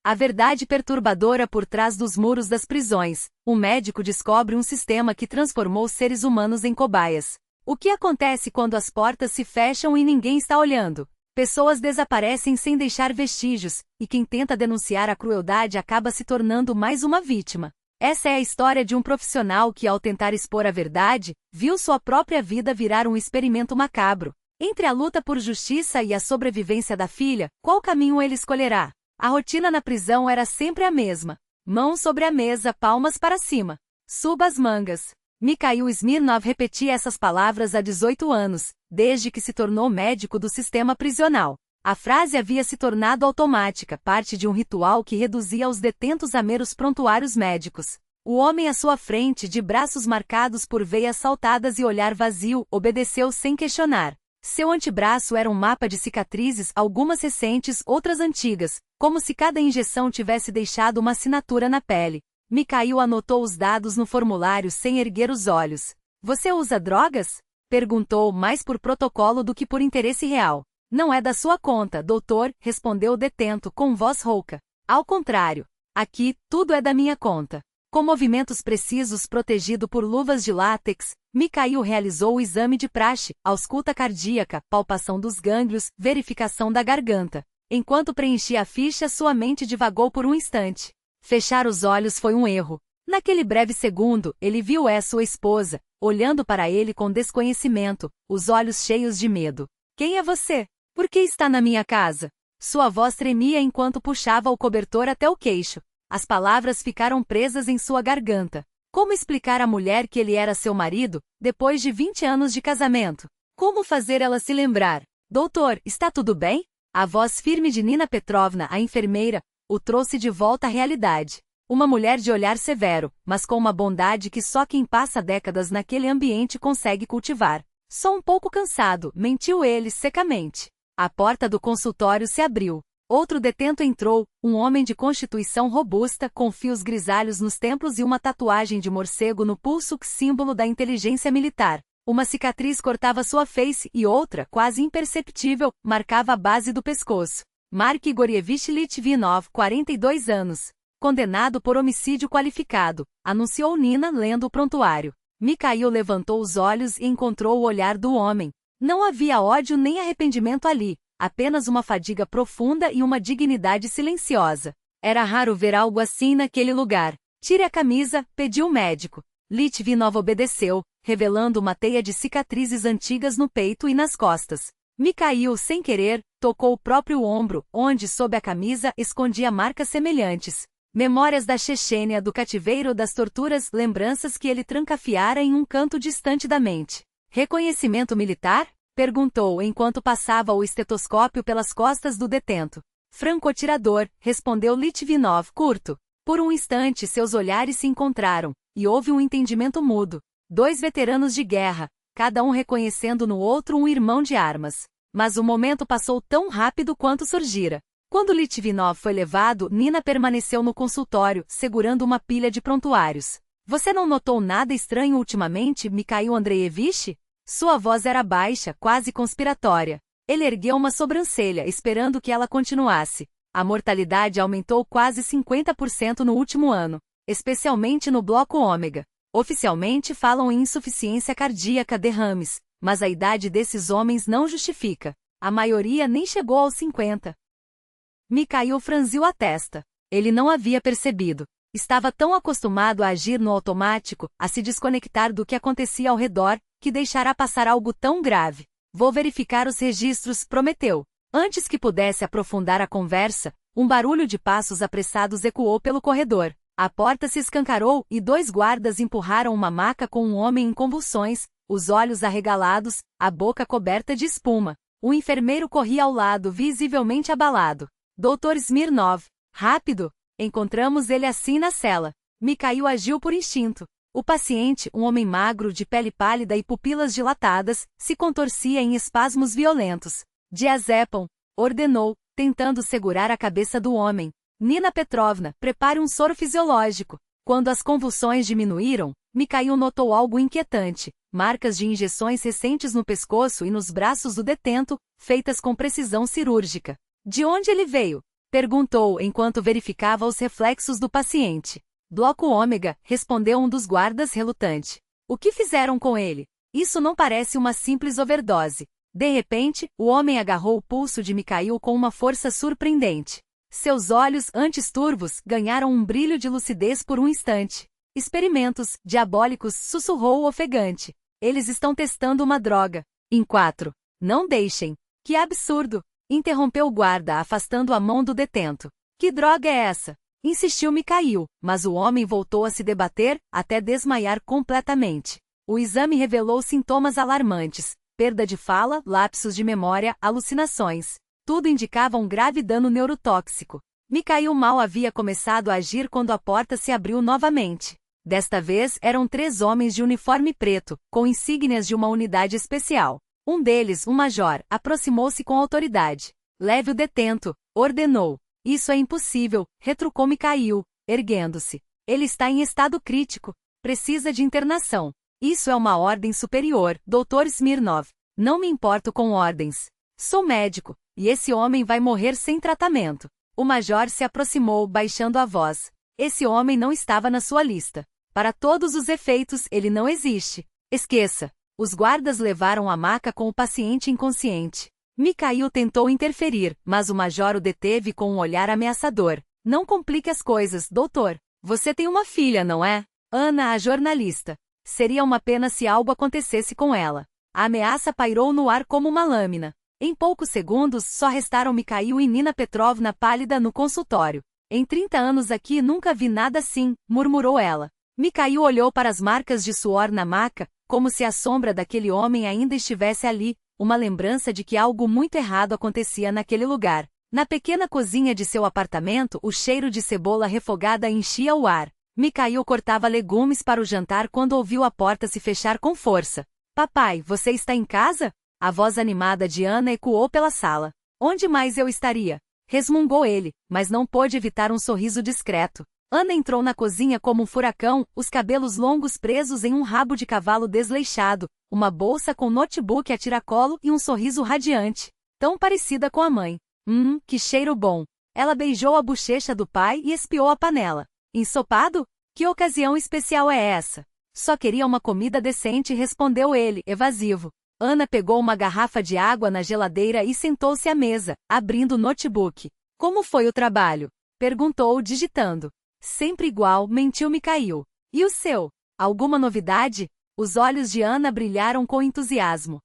A verdade perturbadora por trás dos muros das prisões. Um médico descobre um sistema que transformou seres humanos em cobaias. O que acontece quando as portas se fecham e ninguém está olhando? Pessoas desaparecem sem deixar vestígios, e quem tenta denunciar a crueldade acaba se tornando mais uma vítima. Essa é a história de um profissional que, ao tentar expor a verdade, viu sua própria vida virar um experimento macabro. Entre a luta por justiça e a sobrevivência da filha, qual caminho ele escolherá? A rotina na prisão era sempre a mesma. Mãos sobre a mesa, palmas para cima. Suba as mangas. Mikhail Smirnov repetia essas palavras há 18 anos, desde que se tornou médico do sistema prisional. A frase havia se tornado automática, parte de um ritual que reduzia os detentos a meros prontuários médicos. O homem à sua frente, de braços marcados por veias saltadas e olhar vazio, obedeceu sem questionar. Seu antebraço era um mapa de cicatrizes, algumas recentes, outras antigas, como se cada injeção tivesse deixado uma assinatura na pele. Mikhail anotou os dados no formulário sem erguer os olhos. Você usa drogas? Perguntou, mais por protocolo do que por interesse real. Não é da sua conta, doutor, respondeu o detento com voz rouca. Ao contrário. Aqui, tudo é da minha conta. Com movimentos precisos protegido por luvas de látex, Mikhail realizou o exame de praxe, ausculta cardíaca, palpação dos gânglios, verificação da garganta. Enquanto preenchia a ficha, sua mente divagou por um instante. Fechar os olhos foi um erro. Naquele breve segundo, ele viu sua esposa, olhando para ele com desconhecimento, os olhos cheios de medo. Quem é você? Por que está na minha casa? Sua voz tremia enquanto puxava o cobertor até o queixo. As palavras ficaram presas em sua garganta. Como explicar à mulher que ele era seu marido, depois de 20 anos de casamento? Como fazer ela se lembrar? Doutor, está tudo bem? A voz firme de Nina Petrovna, a enfermeira, o trouxe de volta à realidade. Uma mulher de olhar severo, mas com uma bondade que só quem passa décadas naquele ambiente consegue cultivar. Só um pouco cansado, mentiu ele secamente. A porta do consultório se abriu. Outro detento entrou, um homem de constituição robusta, com fios grisalhos nos templos e uma tatuagem de morcego no pulso, símbolo da inteligência militar. Uma cicatriz cortava sua face e outra, quase imperceptível, marcava a base do pescoço. Mark Igorievich Litvinov, 42 anos. Condenado por homicídio qualificado, anunciou Nina lendo o prontuário. Mikhail levantou os olhos e encontrou o olhar do homem. Não havia ódio nem arrependimento ali. Apenas uma fadiga profunda e uma dignidade silenciosa. Era raro ver algo assim naquele lugar. Tire a camisa, pediu o médico. Litvinov obedeceu, revelando uma teia de cicatrizes antigas no peito e nas costas. Mikhail, sem querer, tocou o próprio ombro, onde sob a camisa escondia marcas semelhantes. Memórias da Chechênia, do cativeiro, das torturas, lembranças que ele trancafiara em um canto distante da mente. Reconhecimento militar? Perguntou enquanto passava o estetoscópio pelas costas do detento. Franco-atirador, respondeu Litvinov, curto. Por um instante seus olhares se encontraram, e houve um entendimento mudo. Dois veteranos de guerra, cada um reconhecendo no outro um irmão de armas. Mas o momento passou tão rápido quanto surgira. Quando Litvinov foi levado, Nina permaneceu no consultório, segurando uma pilha de prontuários. Você não notou nada estranho ultimamente, Mikhail Andreevich? Sua voz era baixa, quase conspiratória. Ele ergueu uma sobrancelha, esperando que ela continuasse. A mortalidade aumentou quase 50% no último ano, especialmente no bloco ômega. Oficialmente falam em insuficiência cardíaca, derrames, mas a idade desses homens não justifica. A maioria nem chegou aos 50. Mikhail franziu a testa. Ele não havia percebido. Estava tão acostumado a agir no automático, a se desconectar do que acontecia ao redor, que deixará passar algo tão grave. Vou verificar os registros, prometeu. Antes que pudesse aprofundar a conversa, um barulho de passos apressados ecoou pelo corredor. A porta se escancarou e dois guardas empurraram uma maca com um homem em convulsões, os olhos arregalados, a boca coberta de espuma. O enfermeiro corria ao lado, visivelmente abalado. Dr. Smirnov. Rápido! Encontramos ele assim na cela. Mikhail agiu por instinto. O paciente, um homem magro de pele pálida e pupilas dilatadas, se contorcia em espasmos violentos. Diazepam, ordenou, tentando segurar a cabeça do homem. Nina Petrovna, prepare um soro fisiológico. Quando as convulsões diminuíram, Mikhail notou algo inquietante. Marcas de injeções recentes no pescoço e nos braços do detento, feitas com precisão cirúrgica. De onde ele veio? Perguntou enquanto verificava os reflexos do paciente. Bloco ômega, respondeu um dos guardas relutante. O que fizeram com ele? Isso não parece uma simples overdose. De repente, o homem agarrou o pulso de Mikhail com uma força surpreendente. Seus olhos, antes turvos, ganharam um brilho de lucidez por um instante. Experimentos diabólicos, sussurrou o ofegante. Eles estão testando uma droga. Em 4. Não deixem. Que absurdo! Interrompeu o guarda, afastando a mão do detento. Que droga é essa? Insistiu Mikhail, mas o homem voltou a se debater, até desmaiar completamente. O exame revelou sintomas alarmantes: perda de fala, lapsos de memória, alucinações. Tudo indicava um grave dano neurotóxico. Mikhail mal havia começado a agir quando a porta se abriu novamente. Desta vez eram 3 homens de uniforme preto, com insígnias de uma unidade especial. Um deles, um major, aproximou-se com autoridade. Leve o detento, ordenou. Isso é impossível, retrucou Mikhail, erguendo-se. Ele está em estado crítico. Precisa de internação. Isso é uma ordem superior, Dr. Smirnov. Não me importo com ordens. Sou médico, e esse homem vai morrer sem tratamento. O major se aproximou, baixando a voz. Esse homem não estava na sua lista. Para todos os efeitos, ele não existe. Esqueça. Os guardas levaram a maca com o paciente inconsciente. Mikhail tentou interferir, mas o major o deteve com um olhar ameaçador. Não complique as coisas, doutor. Você tem uma filha, não é? Ana, a jornalista. Seria uma pena se algo acontecesse com ela. A ameaça pairou no ar como uma lâmina. Em poucos segundos, só restaram Mikhail e Nina Petrovna pálida no consultório. Em 30 anos aqui nunca vi nada assim, murmurou ela. Mikhail olhou para as marcas de suor na maca, como se a sombra daquele homem ainda estivesse ali, uma lembrança de que algo muito errado acontecia naquele lugar. Na pequena cozinha de seu apartamento, o cheiro de cebola refogada enchia o ar. Mikhail cortava legumes para o jantar quando ouviu a porta se fechar com força. Papai, você está em casa? A voz animada de Ana ecoou pela sala. Onde mais eu estaria? Resmungou ele, mas não pôde evitar um sorriso discreto. Ana entrou na cozinha como um furacão, os cabelos longos presos em um rabo de cavalo desleixado, uma bolsa com notebook a tiracolo e um sorriso radiante. Tão parecida com a mãe. Que cheiro bom. Ela beijou a bochecha do pai e espiou a panela. Ensopado? Que ocasião especial é essa? Só queria uma comida decente, respondeu ele, evasivo. Ana pegou uma garrafa de água na geladeira e sentou-se à mesa, abrindo o notebook. Como foi o trabalho? Perguntou, digitando. Sempre igual, mentiu Mikhail. E o seu? Alguma novidade? Os olhos de Ana brilharam com entusiasmo.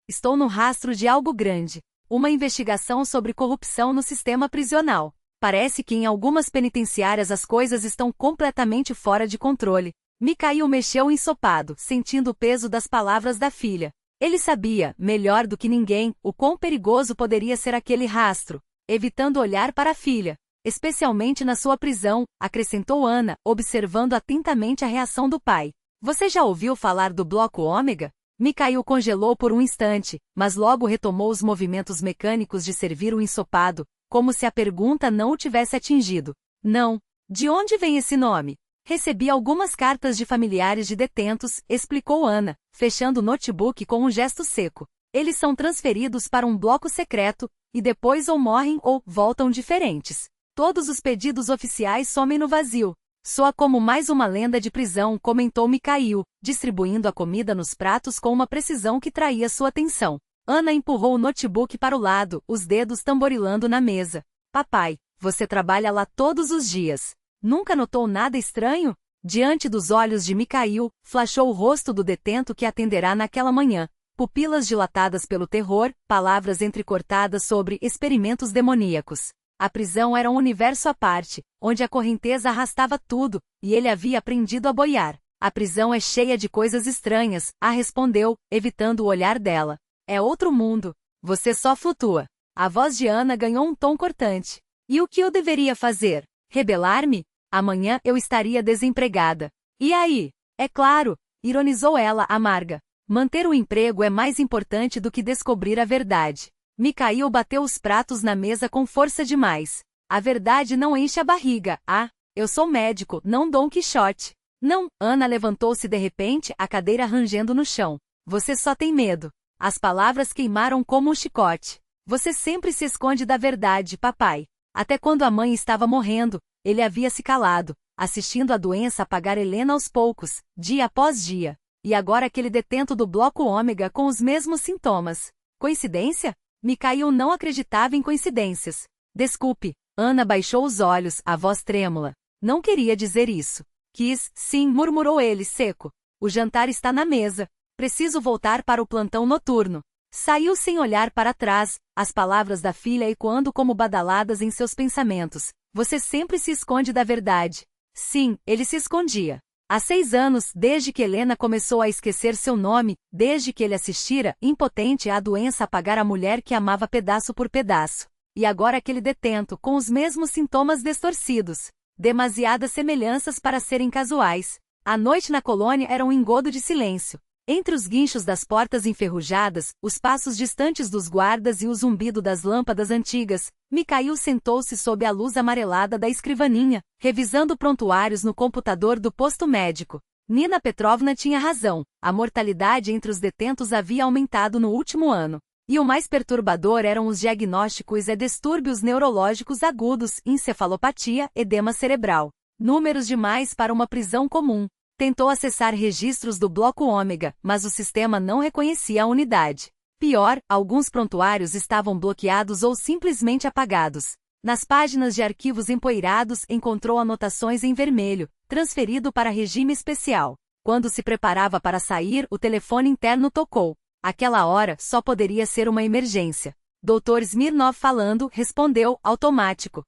Estou no rastro de algo grande. Uma investigação sobre corrupção no sistema prisional. Parece que em algumas penitenciárias as coisas estão completamente fora de controle. Mikhail mexeu ensopado, sentindo o peso das palavras da filha. Ele sabia, melhor do que ninguém, o quão perigoso poderia ser aquele rastro. Evitando olhar para a filha. Especialmente na sua prisão, acrescentou Ana, observando atentamente a reação do pai. Você já ouviu falar do bloco ômega? Mikhail congelou por um instante, mas logo retomou os movimentos mecânicos de servir o ensopado, como se a pergunta não o tivesse atingido. Não. De onde vem esse nome? Recebi algumas cartas de familiares de detentos, explicou Ana, fechando o notebook com um gesto seco. Eles são transferidos para um bloco secreto, e depois ou morrem ou voltam diferentes. Todos os pedidos oficiais somem no vazio. Soa como mais uma lenda de prisão, comentou Mikhail, distribuindo a comida nos pratos com uma precisão que traía sua atenção. Ana empurrou o notebook para o lado, os dedos tamborilando na mesa. Papai, você trabalha lá todos os dias. Nunca notou nada estranho? Diante dos olhos de Mikhail, flashou o rosto do detento que atenderá naquela manhã. Pupilas dilatadas pelo terror, palavras entrecortadas sobre experimentos demoníacos. A prisão era um universo à parte, onde a correnteza arrastava tudo, e ele havia aprendido a boiar. A prisão é cheia de coisas estranhas, respondeu, evitando o olhar dela. É outro mundo. Você só flutua. A voz de Ana ganhou um tom cortante. E o que eu deveria fazer? Rebelar-me? Amanhã eu estaria desempregada. E aí? É claro, ironizou ela, amarga. Manter o emprego é mais importante do que descobrir a verdade. Mikhail bateu os pratos na mesa com força demais. A verdade não enche a barriga. Eu sou médico, não Dom Quixote. Não, Ana levantou-se de repente, a cadeira rangendo no chão. Você só tem medo. As palavras queimaram como um chicote. Você sempre se esconde da verdade, papai. Até quando a mãe estava morrendo, ele havia se calado, assistindo a doença apagar Helena aos poucos, dia após dia. E agora aquele detento do bloco ômega com os mesmos sintomas. Coincidência? Mikhail não acreditava em coincidências. Desculpe. Ana baixou os olhos, a voz trêmula. Não queria dizer isso. Quis, sim, murmurou ele, seco. O jantar está na mesa. Preciso voltar para o plantão noturno. Saiu sem olhar para trás, as palavras da filha ecoando como badaladas em seus pensamentos. Você sempre se esconde da verdade. Sim, ele se escondia. Há 6 anos, desde que Helena começou a esquecer seu nome, desde que ele assistira, impotente à doença apagar a mulher que amava pedaço por pedaço. E agora aquele detento, com os mesmos sintomas distorcidos. Demasiadas semelhanças para serem casuais. A noite na colônia era um engodo de silêncio. Entre os guinchos das portas enferrujadas, os passos distantes dos guardas e o zumbido das lâmpadas antigas, Mikhail sentou-se sob a luz amarelada da escrivaninha, revisando prontuários no computador do posto médico. Nina Petrovna tinha razão, a mortalidade entre os detentos havia aumentado no último ano. E o mais perturbador eram os diagnósticos e distúrbios neurológicos agudos, encefalopatia, edema cerebral. Números demais para uma prisão comum. Tentou acessar registros do bloco ômega, mas o sistema não reconhecia a unidade. Pior, alguns prontuários estavam bloqueados ou simplesmente apagados. Nas páginas de arquivos empoeirados encontrou anotações em vermelho, transferido para regime especial. Quando se preparava para sair, o telefone interno tocou. Aquela hora só poderia ser uma emergência. Dr. Smirnov falando, respondeu, automático.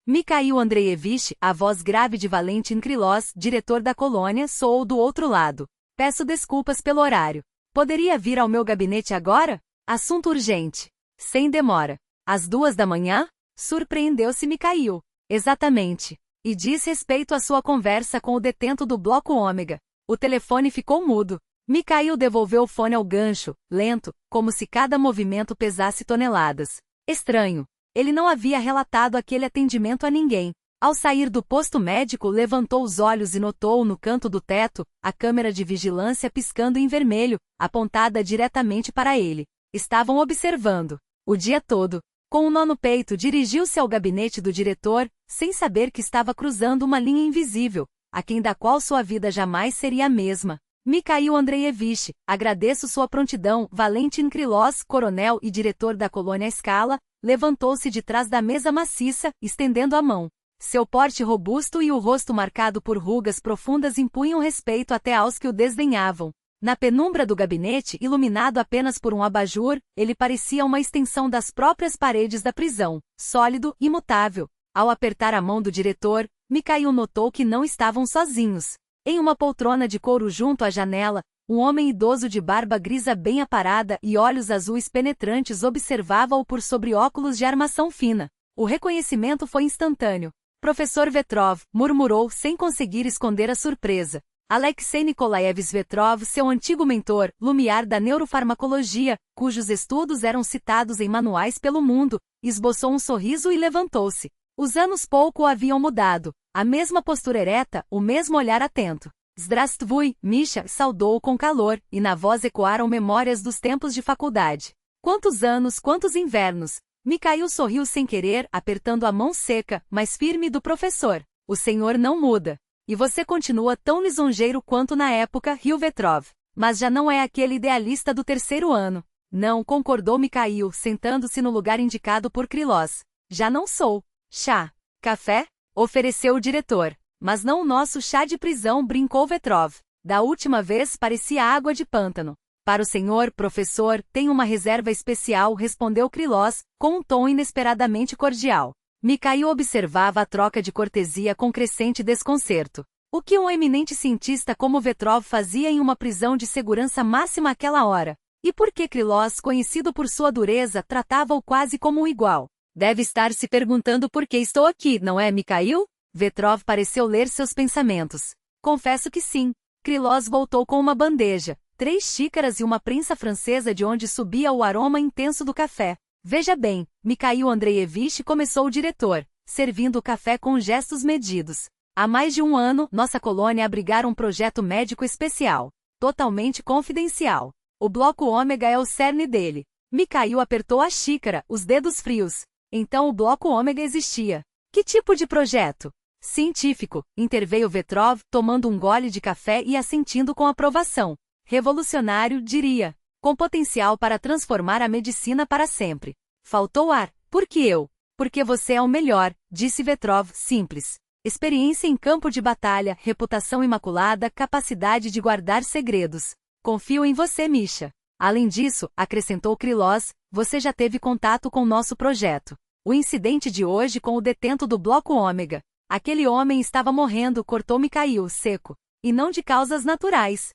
Mikhail Andreevich, a voz grave de Valentin Krylov, diretor da colônia, soou do outro lado. Peço desculpas pelo horário. Poderia vir ao meu gabinete agora? Assunto urgente. Sem demora. Às 2 da manhã? Surpreendeu-se Mikhail. Exatamente. E diz respeito à sua conversa com o detento do bloco ômega. O telefone ficou mudo. Mikhail devolveu o fone ao gancho, lento, como se cada movimento pesasse toneladas. Estranho. Ele não havia relatado aquele atendimento a ninguém. Ao sair do posto médico, levantou os olhos e notou no canto do teto a câmera de vigilância piscando em vermelho, apontada diretamente para ele. Estavam observando. O dia todo. Com um nó no peito, dirigiu-se ao gabinete do diretor, sem saber que estava cruzando uma linha invisível, aquém da qual sua vida jamais seria a mesma. Mikhail Andreevich, agradeço sua prontidão, Valentin Krylov, coronel e diretor da colônia Scala, levantou-se de trás da mesa maciça, estendendo a mão. Seu porte robusto e o rosto marcado por rugas profundas impunham respeito até aos que o desdenhavam. Na penumbra do gabinete, iluminado apenas por um abajur, ele parecia uma extensão das próprias paredes da prisão, sólido, imutável. Ao apertar a mão do diretor, Mikhail notou que não estavam sozinhos. Em uma poltrona de couro junto à janela, um homem idoso de barba grisa bem aparada e olhos azuis penetrantes observava-o por sobre óculos de armação fina. O reconhecimento foi instantâneo. Professor Vetrov, murmurou sem conseguir esconder a surpresa. Alexei Nikolaevich Vetrov, seu antigo mentor, lumiar da neurofarmacologia, cujos estudos eram citados em manuais pelo mundo, esboçou um sorriso e levantou-se. Os anos pouco o haviam mudado. A mesma postura ereta, o mesmo olhar atento. Zdravstvui, Misha, saudou-o com calor, e na voz ecoaram memórias dos tempos de faculdade. Quantos anos, quantos invernos! Mikhail sorriu sem querer, apertando a mão seca, mas firme do professor. O senhor não muda. E você continua tão lisonjeiro quanto na época, riu Vetrov. Mas já não é aquele idealista do 3º ano. Não, concordou Mikhail, sentando-se no lugar indicado por Krylov. Já não sou. Chá. Café? Ofereceu o diretor. Mas não o nosso chá de prisão, brincou Vetrov. Da última vez parecia água de pântano. Para o senhor, professor, tem uma reserva especial, respondeu Krylov, com um tom inesperadamente cordial. Mikhail observava a troca de cortesia com crescente desconcerto. O que um eminente cientista como Vetrov fazia em uma prisão de segurança máxima àquela hora? E por que Krylov, conhecido por sua dureza, tratava-o quase como um igual? Deve estar se perguntando por que estou aqui, não é, Mikhail? Vetrov pareceu ler seus pensamentos. Confesso que sim. Krylov voltou com uma bandeja, 3 xícaras e uma prensa francesa de onde subia o aroma intenso do café. Veja bem, Mikhail Andreevich, começou o diretor, servindo o café com gestos medidos. Há mais de um ano, nossa colônia abrigara um projeto médico especial, totalmente confidencial. O bloco ômega é o cerne dele. Mikhail apertou a xícara, os dedos frios. Então o bloco ômega existia. Que tipo de projeto? Científico, interveio Vetrov, tomando um gole de café e assentindo com aprovação. Revolucionário, diria. Com potencial para transformar a medicina para sempre. Faltou ar. Por que eu? Porque você é o melhor, disse Vetrov, simples. Experiência em campo de batalha, reputação imaculada, capacidade de guardar segredos. Confio em você, Misha. Além disso, acrescentou Krylov, você já teve contato com nosso projeto. O incidente de hoje com o detento do bloco ômega. Aquele homem estava morrendo, cortou Mikhail, seco. E não de causas naturais.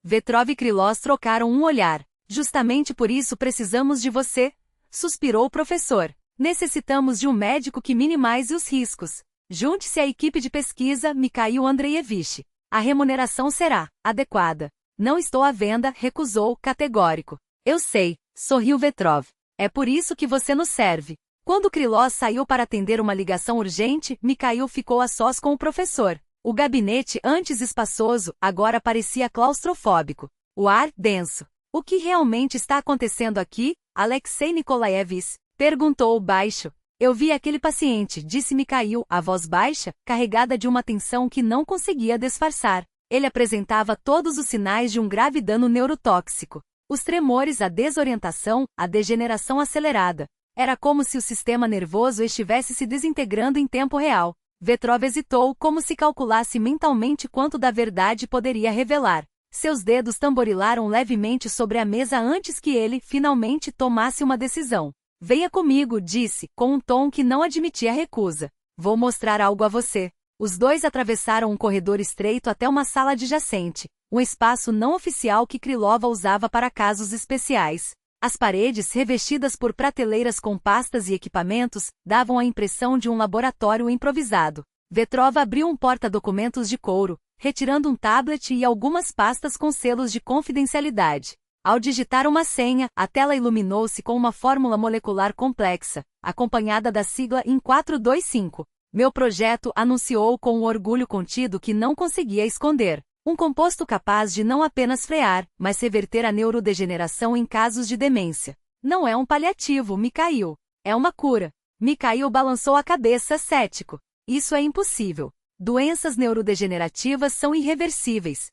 Vetrov e Krylov trocaram um olhar. Justamente por isso precisamos de você, suspirou o professor. Necessitamos de um médico que minimize os riscos. Junte-se à equipe de pesquisa, Mikhail Andreevich. A remuneração será adequada. Não estou à venda, recusou, categórico. Eu sei, sorriu Vetrov. É por isso que você nos serve. Quando Krylov saiu para atender uma ligação urgente, Mikhail ficou a sós com o professor. O gabinete, antes espaçoso, agora parecia claustrofóbico. O ar, denso. O que realmente está acontecendo aqui, Alexei Nikolaevich? Perguntou baixo. Eu vi aquele paciente, disse Mikhail, a voz baixa, carregada de uma tensão que não conseguia disfarçar. Ele apresentava todos os sinais de um grave dano neurotóxico. Os tremores, a desorientação, a degeneração acelerada. Era como se o sistema nervoso estivesse se desintegrando em tempo real. Vetrov hesitou, como se calculasse mentalmente quanto da verdade poderia revelar. Seus dedos tamborilaram levemente sobre a mesa antes que ele, finalmente, tomasse uma decisão. Venha comigo, disse, com um tom que não admitia recusa. Vou mostrar algo a você. Os dois atravessaram um corredor estreito até uma sala adjacente, um espaço não oficial que Krylov usava para casos especiais. As paredes, revestidas por prateleiras com pastas e equipamentos, davam a impressão de um laboratório improvisado. Vetrov abriu um porta-documentos de couro, retirando um tablet e algumas pastas com selos de confidencialidade. Ao digitar uma senha, a tela iluminou-se com uma fórmula molecular complexa, acompanhada da sigla IN 425. Meu projeto, anunciou com um orgulho contido que não conseguia esconder. Um composto capaz de não apenas frear, mas reverter a neurodegeneração em casos de demência. Não é um paliativo, Mikhail. É uma cura. Mikhail balançou a cabeça, cético. Isso é impossível. Doenças neurodegenerativas são irreversíveis.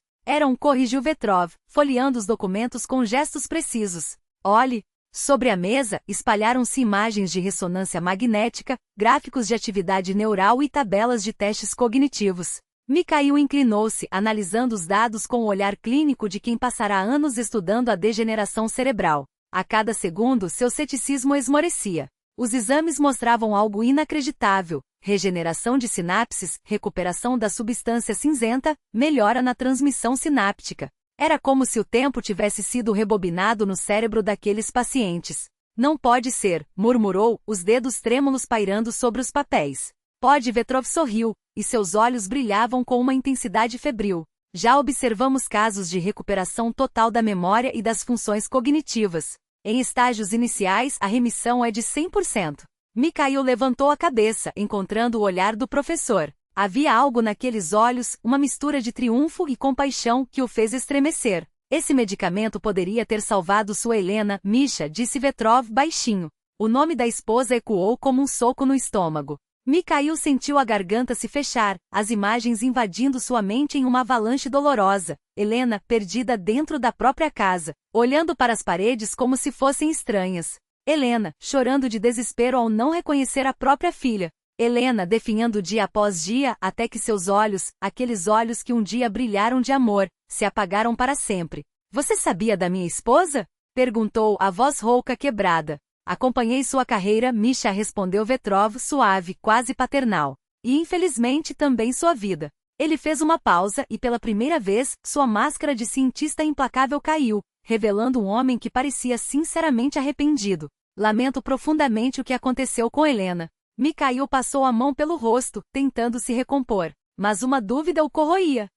Corrigiu Vetrov, folheando os documentos com gestos precisos. Olhe. Sobre a mesa, espalharam-se imagens de ressonância magnética, gráficos de atividade neural e tabelas de testes cognitivos. Mikhail inclinou-se, analisando os dados com o olhar clínico de quem passará anos estudando a degeneração cerebral. A cada segundo, seu ceticismo esmorecia. Os exames mostravam algo inacreditável: regeneração de sinapses, recuperação da substância cinzenta, melhora na transmissão sináptica. Era como se o tempo tivesse sido rebobinado no cérebro daqueles pacientes. Não pode ser, murmurou, os dedos trêmulos pairando sobre os papéis. Pode, Vetrov sorriu, e seus olhos brilhavam com uma intensidade febril. Já observamos casos de recuperação total da memória e das funções cognitivas. Em estágios iniciais, a remissão é de 100%. Mikhail levantou a cabeça, encontrando o olhar do professor. Havia algo naqueles olhos, uma mistura de triunfo e compaixão, que o fez estremecer. Esse medicamento poderia ter salvado sua Helena, Misha, disse Vetrov baixinho. O nome da esposa ecoou como um soco no estômago. Mikhail sentiu a garganta se fechar, as imagens invadindo sua mente em uma avalanche dolorosa. Helena, perdida dentro da própria casa, olhando para as paredes como se fossem estranhas. Helena, chorando de desespero ao não reconhecer a própria filha. Helena definhando dia após dia, até que seus olhos, aqueles olhos que um dia brilharam de amor, se apagaram para sempre. Você sabia da minha esposa? Perguntou, a voz rouca quebrada. Acompanhei sua carreira, Misha, respondeu Vetrov, suave, quase paternal. E infelizmente também sua vida. Ele fez uma pausa e pela primeira vez, sua máscara de cientista implacável caiu, revelando um homem que parecia sinceramente arrependido. Lamento profundamente o que aconteceu com Helena. Mikhail passou a mão pelo rosto, tentando se recompor, mas uma dúvida o corroía.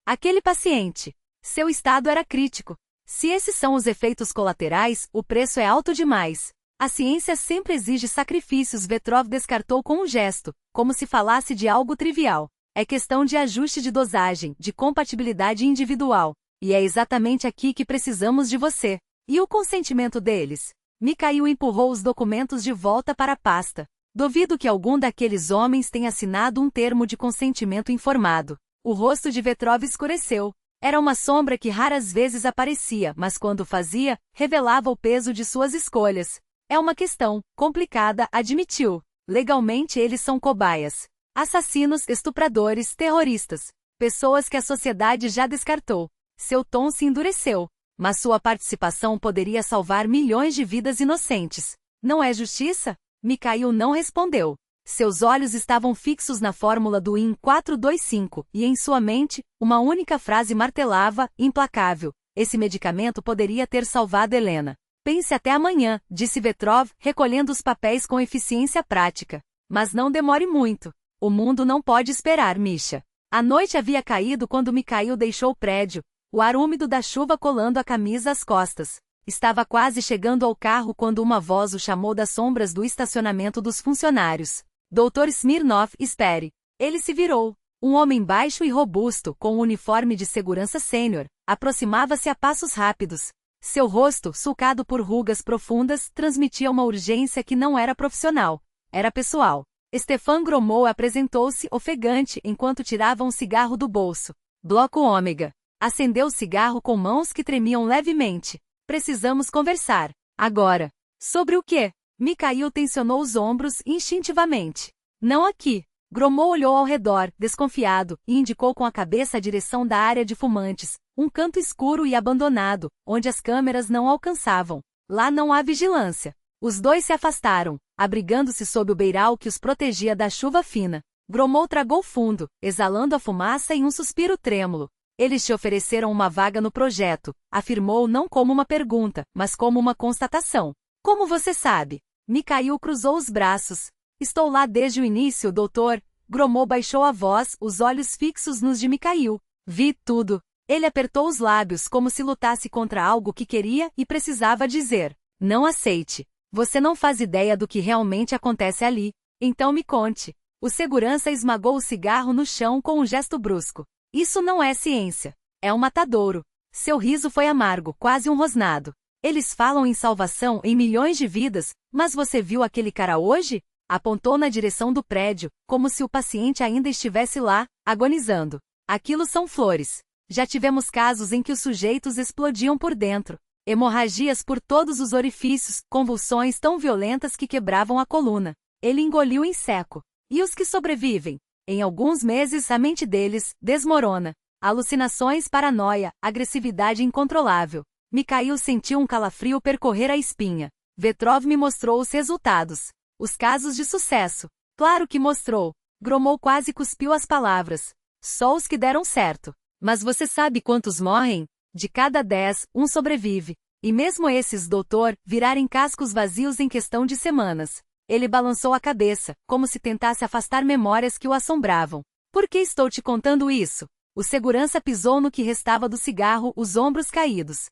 Aquele paciente. Seu estado era crítico. Se esses são os efeitos colaterais, o preço é alto demais. A ciência sempre exige sacrifícios, Vetrov descartou com um gesto, como se falasse de algo trivial. É questão de ajuste de dosagem, de compatibilidade individual. E é exatamente aqui que precisamos de você. E o consentimento deles? Mikhail empurrou os documentos de volta para a pasta. Duvido que algum daqueles homens tenha assinado um termo de consentimento informado. O rosto de Vetrov escureceu. Era uma sombra que raras vezes aparecia, mas quando fazia, revelava o peso de suas escolhas. É uma questão complicada, admitiu. Legalmente eles são cobaias. Assassinos, estupradores, terroristas. Pessoas que a sociedade já descartou. Seu tom se endureceu. Mas sua participação poderia salvar milhões de vidas inocentes. Não é justiça? Mikhail não respondeu. Seus olhos estavam fixos na fórmula do IN 425, e em sua mente, uma única frase martelava, implacável. Esse medicamento poderia ter salvado Helena. Pense até amanhã, disse Vetrov, recolhendo os papéis com eficiência prática. Mas não demore muito. O mundo não pode esperar, Misha. A noite havia caído quando Mikhail deixou o prédio, o ar úmido da chuva colando a camisa às costas. Estava quase chegando ao carro quando uma voz o chamou das sombras do estacionamento dos funcionários. Dr. Smirnov, espere. Ele se virou. Um homem baixo e robusto, com um uniforme de segurança sênior, aproximava-se a passos rápidos. Seu rosto, sulcado por rugas profundas, transmitia uma urgência que não era profissional. Era pessoal. Stefan Gromov apresentou-se, ofegante, enquanto tirava um cigarro do bolso. Bloco Ômega. Acendeu o cigarro com mãos que tremiam levemente. Precisamos conversar. Agora. Sobre o quê? Mikhail tensionou os ombros instintivamente. Não aqui. Gromov olhou ao redor, desconfiado, e indicou com a cabeça a direção da área de fumantes, um canto escuro e abandonado, onde as câmeras não alcançavam. Lá não há vigilância. Os dois se afastaram, abrigando-se sob o beiral que os protegia da chuva fina. Gromov tragou fundo, exalando a fumaça em um suspiro trêmulo. Eles te ofereceram uma vaga no projeto, afirmou não como uma pergunta, mas como uma constatação. Como você sabe? Mikhail cruzou os braços. Estou lá desde o início, doutor. Gromov baixou a voz, os olhos fixos nos de Mikhail. Vi tudo. Ele apertou os lábios como se lutasse contra algo que queria e precisava dizer. Não aceite. Você não faz ideia do que realmente acontece ali. Então me conte. O segurança esmagou o cigarro no chão com um gesto brusco. Isso não é ciência. É um matadouro. Seu riso foi amargo, quase um rosnado. Eles falam em salvação em milhões de vidas, mas você viu aquele cara hoje? Apontou na direção do prédio, como se o paciente ainda estivesse lá, agonizando. Aquilo são flores. Já tivemos casos em que os sujeitos explodiam por dentro. Hemorragias por todos os orifícios, convulsões tão violentas que quebravam a coluna. Ele engoliu em seco. E os que sobrevivem? Em alguns meses a mente deles desmorona. Alucinações, paranoia, agressividade incontrolável. Mikhail sentiu um calafrio percorrer a espinha. Vetrov me mostrou os resultados. Os casos de sucesso. Claro que mostrou. Gromov quase cuspiu as palavras. Só os que deram certo. Mas você sabe quantos morrem? De cada 10, um sobrevive. E mesmo esses, doutor, virarem cascos vazios em questão de semanas. Ele balançou a cabeça, como se tentasse afastar memórias que o assombravam. Por que estou te contando isso? O segurança pisou no que restava do cigarro, os ombros caídos.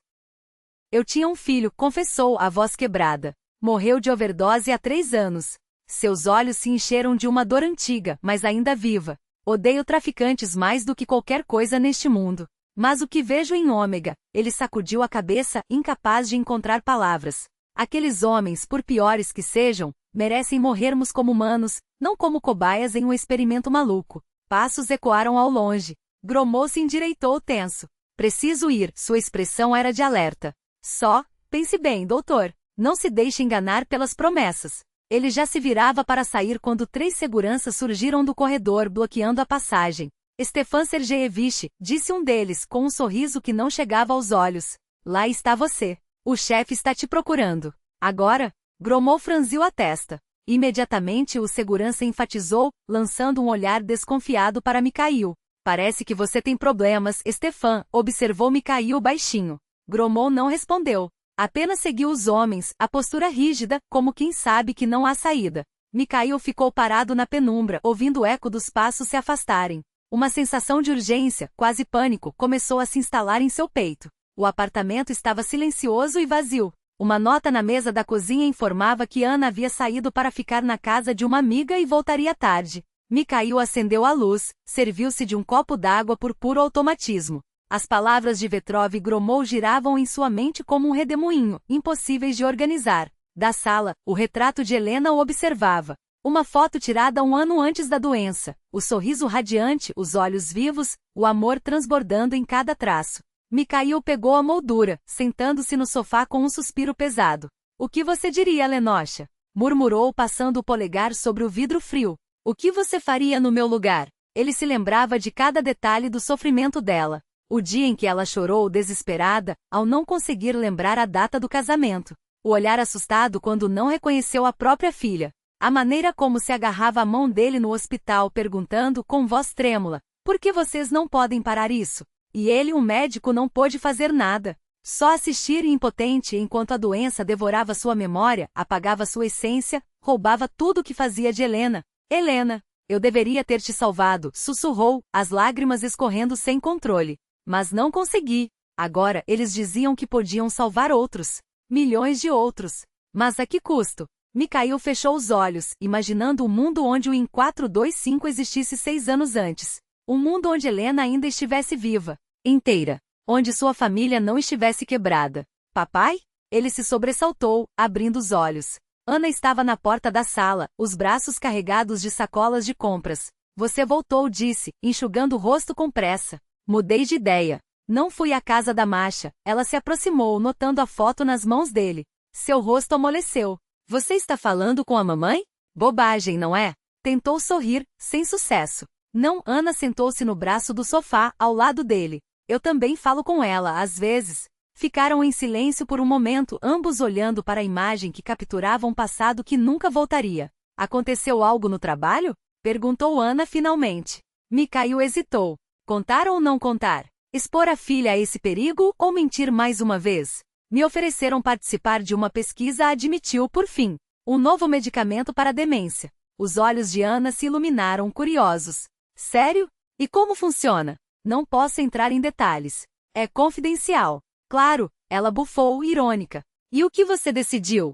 Eu tinha um filho, confessou, a voz quebrada. Morreu de overdose há 3 anos. Seus olhos se encheram de uma dor antiga, mas ainda viva. Odeio traficantes mais do que qualquer coisa neste mundo. Mas o que vejo em Ômega? Ele sacudiu a cabeça, incapaz de encontrar palavras. Aqueles homens, por piores que sejam, merecem morrermos como humanos, não como cobaias em um experimento maluco. Passos ecoaram ao longe. Gromov se endireitou tenso. Preciso ir, sua expressão era de alerta. Só, pense bem, doutor. Não se deixe enganar pelas promessas. Ele já se virava para sair quando 3 seguranças surgiram do corredor bloqueando a passagem. Stefan Sergeyevich, disse um deles, com um sorriso que não chegava aos olhos. Lá está você. O chefe está te procurando. Agora? Gromov franziu a testa. Imediatamente o segurança enfatizou, lançando um olhar desconfiado para Mikhail. Parece que você tem problemas, Stefan, observou Mikhail baixinho. Gromov não respondeu. Apenas seguiu os homens, a postura rígida, como quem sabe que não há saída. Mikhail ficou parado na penumbra, ouvindo o eco dos passos se afastarem. Uma sensação de urgência, quase pânico, começou a se instalar em seu peito. O apartamento estava silencioso e vazio. Uma nota na mesa da cozinha informava que Ana havia saído para ficar na casa de uma amiga e voltaria tarde. Mikhail acendeu a luz, serviu-se de um copo d'água por puro automatismo. As palavras de Vetrov e Gromov giravam em sua mente como um redemoinho, impossíveis de organizar. Da sala, o retrato de Helena o observava. Uma foto tirada um ano antes da doença, o sorriso radiante, os olhos vivos, o amor transbordando em cada traço. Mikhail pegou a moldura, sentando-se no sofá com um suspiro pesado. O que você diria, Lenosha? Murmurou passando o polegar sobre o vidro frio. O que você faria no meu lugar? Ele se lembrava de cada detalhe do sofrimento dela. O dia em que ela chorou desesperada, ao não conseguir lembrar a data do casamento. O olhar assustado quando não reconheceu a própria filha. A maneira como se agarrava a mão dele no hospital perguntando com voz trêmula, por que vocês não podem parar isso? E ele, o médico, não pôde fazer nada. Só assistir impotente enquanto a doença devorava sua memória, apagava sua essência, roubava tudo o que fazia de Helena. Helena, eu deveria ter te salvado, sussurrou, as lágrimas escorrendo sem controle. Mas não consegui. Agora, eles diziam que podiam salvar outros. Milhões de outros. Mas a que custo? Mikhail fechou os olhos, imaginando um mundo onde o IN 425 existisse 6 anos antes. Um mundo onde Helena ainda estivesse viva, inteira. Onde sua família não estivesse quebrada. Papai? Ele se sobressaltou, abrindo os olhos. Ana estava na porta da sala, os braços carregados de sacolas de compras. Você voltou, disse, enxugando o rosto com pressa. Mudei de ideia. Não fui à casa da Masha. Ela se aproximou, notando a foto nas mãos dele. Seu rosto amoleceu. Você está falando com a mamãe? Bobagem, não é? Tentou sorrir, sem sucesso. Não, Ana sentou-se no braço do sofá, ao lado dele. Eu também falo com ela, às vezes. Ficaram em silêncio por um momento, ambos olhando para a imagem que capturava um passado que nunca voltaria. Aconteceu algo no trabalho? Perguntou Ana finalmente. Mikhail hesitou. Contar ou não contar? Expor a filha a esse perigo ou mentir mais uma vez? Me ofereceram participar de uma pesquisa, admitiu por fim. Um novo medicamento para a demência. Os olhos de Ana se iluminaram, curiosos. Sério? E como funciona? Não posso entrar em detalhes. É confidencial. Claro, ela bufou, irônica. E o que você decidiu?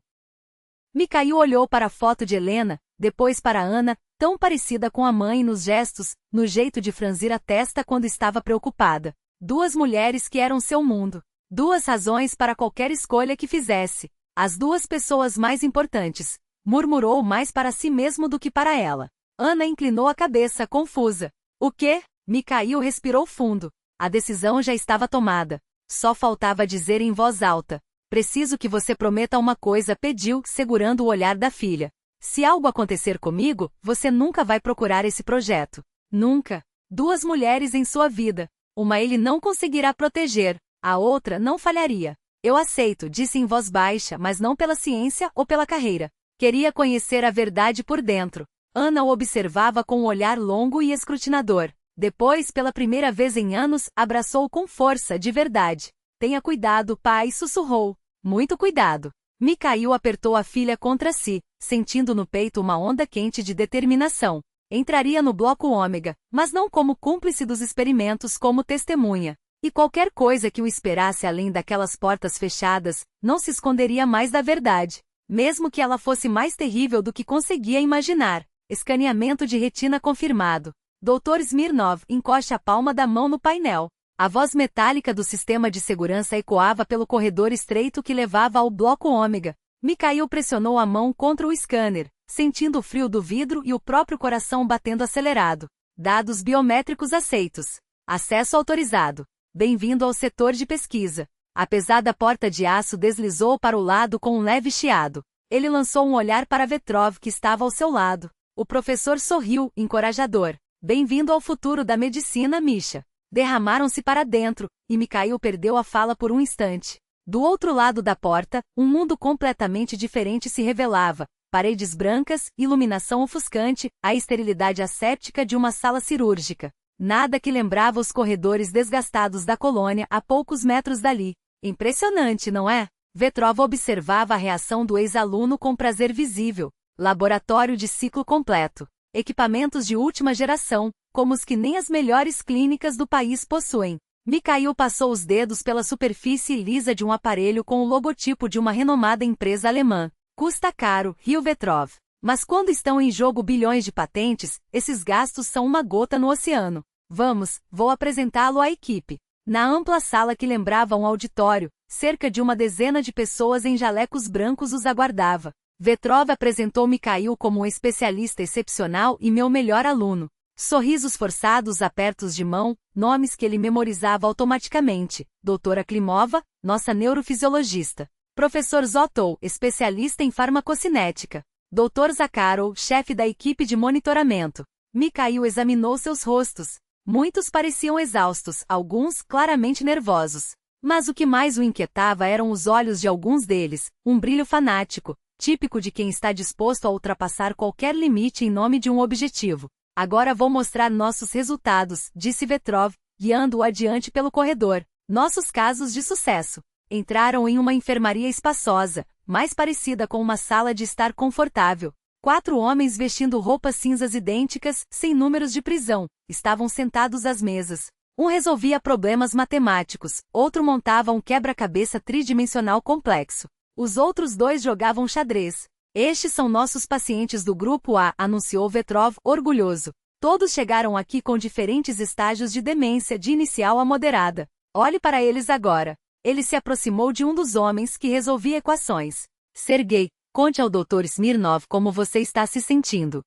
Mikhail olhou para a foto de Helena, depois para Ana, tão parecida com a mãe nos gestos, no jeito de franzir a testa quando estava preocupada. Duas mulheres que eram seu mundo. Duas razões para qualquer escolha que fizesse. As duas pessoas mais importantes. Murmurou mais para si mesmo do que para ela. Ana inclinou a cabeça, confusa. O quê? Mikhail respirou fundo. A decisão já estava tomada. Só faltava dizer em voz alta. Preciso que você prometa uma coisa, pediu, segurando o olhar da filha. Se algo acontecer comigo, você nunca vai procurar esse projeto. Nunca. Duas mulheres em sua vida. Uma ele não conseguirá proteger. A outra não falharia. Eu aceito, disse em voz baixa, mas não pela ciência ou pela carreira. Queria conhecer a verdade por dentro. Ana o observava com um olhar longo e escrutinador. Depois, pela primeira vez em anos, abraçou com força, de verdade. Tenha cuidado, pai, sussurrou. Muito cuidado. Mikhail apertou a filha contra si, sentindo no peito uma onda quente de determinação. Entraria no bloco ômega, mas não como cúmplice dos experimentos, como testemunha. E qualquer coisa que o esperasse além daquelas portas fechadas, não se esconderia mais da verdade. Mesmo que ela fosse mais terrível do que conseguia imaginar. Escaneamento de retina confirmado. Dr. Smirnov, encoste a palma da mão no painel. A voz metálica do sistema de segurança ecoava pelo corredor estreito que levava ao bloco ômega. Mikhail pressionou a mão contra o scanner, sentindo o frio do vidro e o próprio coração batendo acelerado. Dados biométricos aceitos. Acesso autorizado. Bem-vindo ao setor de pesquisa. A pesada porta de aço deslizou para o lado com um leve chiado. Ele lançou um olhar para Vetrov, que estava ao seu lado. O professor sorriu, encorajador. Bem-vindo ao futuro da medicina, Misha. Derramaram-se para dentro, e Mikhail perdeu a fala por um instante. Do outro lado da porta, um mundo completamente diferente se revelava. Paredes brancas, iluminação ofuscante, a esterilidade asséptica de uma sala cirúrgica. Nada que lembrava os corredores desgastados da colônia a poucos metros dali. Impressionante, não é? Vetrov observava a reação do ex-aluno com prazer visível. Laboratório de ciclo completo. Equipamentos de última geração, como os que nem as melhores clínicas do país possuem. Mikhail passou os dedos pela superfície lisa de um aparelho com o logotipo de uma renomada empresa alemã. Custa caro, riu Vetrov. Mas quando estão em jogo bilhões de patentes, esses gastos são uma gota no oceano. Vamos, vou apresentá-lo à equipe. Na ampla sala que lembrava um auditório, Cerca de uma dezena de pessoas em jalecos brancos os aguardava. Vetrov apresentou Mikhail como um especialista excepcional e meu melhor aluno. Sorrisos forçados, apertos de mão, nomes que ele memorizava automaticamente. Doutora Klimova, nossa neurofisiologista. Professor Zotov, especialista em farmacocinética. Dr. Zakharov, chefe da equipe de monitoramento. Mikhail examinou seus rostos. Muitos pareciam exaustos, alguns claramente nervosos. Mas o que mais o inquietava eram os olhos de alguns deles, um brilho fanático, típico de quem está disposto a ultrapassar qualquer limite em nome de um objetivo. Agora vou mostrar nossos resultados, disse Vetrov, guiando-o adiante pelo corredor. Nossos casos de sucesso. Entraram em uma enfermaria espaçosa, mais parecida com uma sala de estar confortável. 4 homens vestindo roupas cinzas idênticas, sem números de prisão, estavam sentados às mesas. Um resolvia problemas matemáticos, outro montava um quebra-cabeça tridimensional complexo. Os outros 2 jogavam xadrez. Estes são nossos pacientes do grupo A, anunciou Vetrov, orgulhoso. Todos chegaram aqui com diferentes estágios de demência de inicial a moderada. Olhe para eles agora. Ele se aproximou de um dos homens que resolvia equações. Sergei, conte ao Dr. Smirnov como você está se sentindo.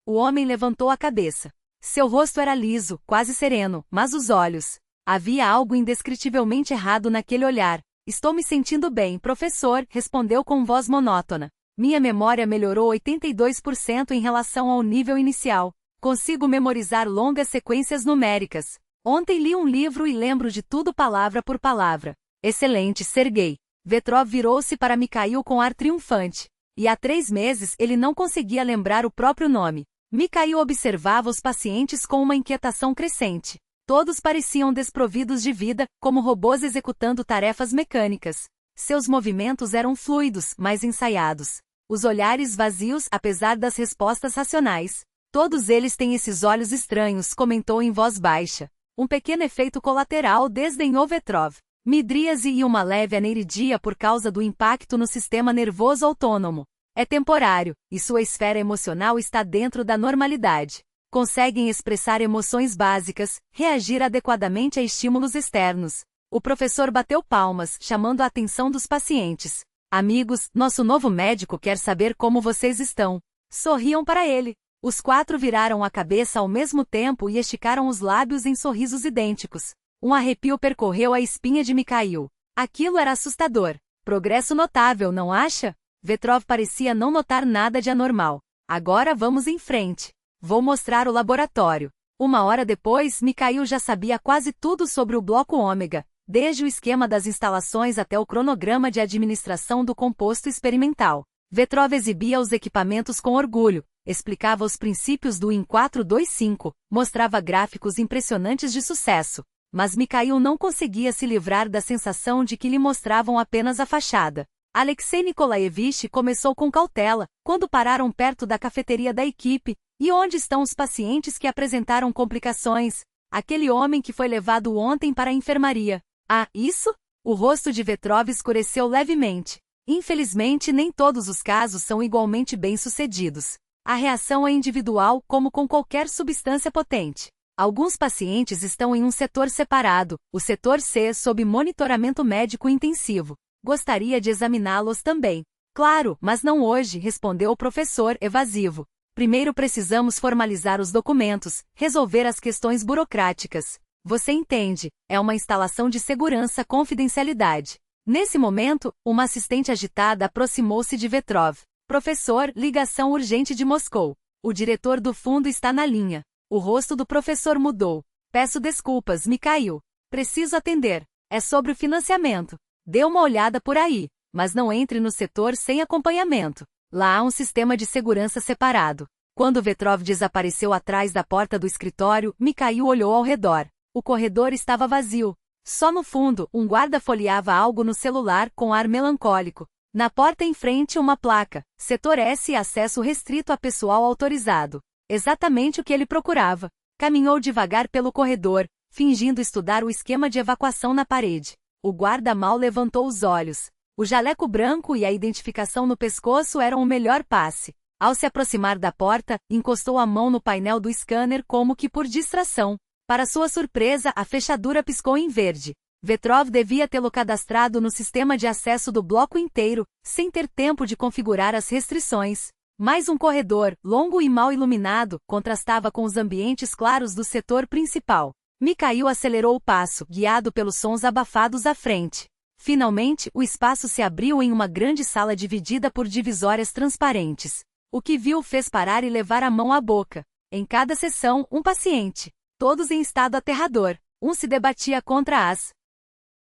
O homem levantou a cabeça. Seu rosto era liso, quase sereno, mas os olhos. Havia algo indescritivelmente errado naquele olhar. Estou me sentindo bem, professor, respondeu com voz monótona. Minha memória melhorou 82% em relação ao nível inicial. Consigo memorizar longas sequências numéricas. Ontem li um livro e lembro de tudo palavra por palavra. Excelente, Sergei. Vetrov virou-se para Mikhail com ar triunfante. E há 3 meses ele não conseguia lembrar o próprio nome. Mikhail observava os pacientes com uma inquietação crescente. Todos pareciam desprovidos de vida, como robôs executando tarefas mecânicas. Seus movimentos eram fluidos, mas ensaiados. Os olhares vazios, apesar das respostas racionais. Todos eles têm esses olhos estranhos, comentou em voz baixa. Um pequeno efeito colateral, desdenhou Vetrov. Midríase e uma leve aneridia por causa do impacto no sistema nervoso autônomo. É temporário, e sua esfera emocional está dentro da normalidade. Conseguem expressar emoções básicas, reagir adequadamente a estímulos externos. O professor bateu palmas, chamando a atenção dos pacientes. Amigos, nosso novo médico quer saber como vocês estão. Sorriam para ele. Os 4 viraram a cabeça ao mesmo tempo e esticaram os lábios em sorrisos idênticos. Um arrepio percorreu a espinha de Mikhail. Aquilo era assustador. Progresso notável, não acha? Vetrov parecia não notar nada de anormal. Agora vamos em frente. Vou mostrar o laboratório. 1 hora depois, Mikhail já sabia quase tudo sobre o bloco ômega, desde o esquema das instalações até o cronograma de administração do composto experimental. Vetrov exibia os equipamentos com orgulho, explicava os princípios do IN 425, mostrava gráficos impressionantes de sucesso. Mas Mikhail não conseguia se livrar da sensação de que lhe mostravam apenas a fachada. Alexei Nikolaevich começou com cautela, quando pararam perto da cafeteria da equipe. E onde estão os pacientes que apresentaram complicações? Aquele homem que foi levado ontem para a enfermaria. Ah, isso? O rosto de Vetrov escureceu levemente. Infelizmente, nem todos os casos são igualmente bem-sucedidos. A reação é individual, como com qualquer substância potente. Alguns pacientes estão em um setor separado, o setor C, sob monitoramento médico intensivo. Gostaria de examiná-los também. Claro, mas não hoje, respondeu o professor, evasivo. Primeiro precisamos formalizar os documentos, resolver as questões burocráticas. Você entende, é uma instalação de segurança confidencialidade. Nesse momento, uma assistente agitada aproximou-se de Vetrov. Professor, ligação urgente de Moscou. O diretor do fundo está na linha. O rosto do professor mudou. Peço desculpas, Mikhail. Preciso atender. É sobre o financiamento. Dê uma olhada por aí, mas não entre no setor sem acompanhamento. Lá há um sistema de segurança separado. Quando Vetrov desapareceu atrás da porta do escritório, Mikhail olhou ao redor. O corredor estava vazio. Só no fundo, um guarda folheava algo no celular com ar melancólico. Na porta em frente, uma placa. Setor S, acesso restrito a pessoal autorizado. Exatamente o que ele procurava. Caminhou devagar pelo corredor, fingindo estudar o esquema de evacuação na parede. O guarda mal levantou os olhos. O jaleco branco e a identificação no pescoço eram o melhor passe. Ao se aproximar da porta, encostou a mão no painel do scanner como que por distração. Para sua surpresa, a fechadura piscou em verde. Vetrov devia tê-lo cadastrado no sistema de acesso do bloco inteiro, sem ter tempo de configurar as restrições. Mais um corredor, longo e mal iluminado, contrastava com os ambientes claros do setor principal. Mikhail acelerou o passo, guiado pelos sons abafados à frente. Finalmente, o espaço se abriu em uma grande sala dividida por divisórias transparentes. O que viu fez parar e levar a mão à boca. Em cada sessão, um paciente. Todos em estado aterrador. Um se debatia contra as.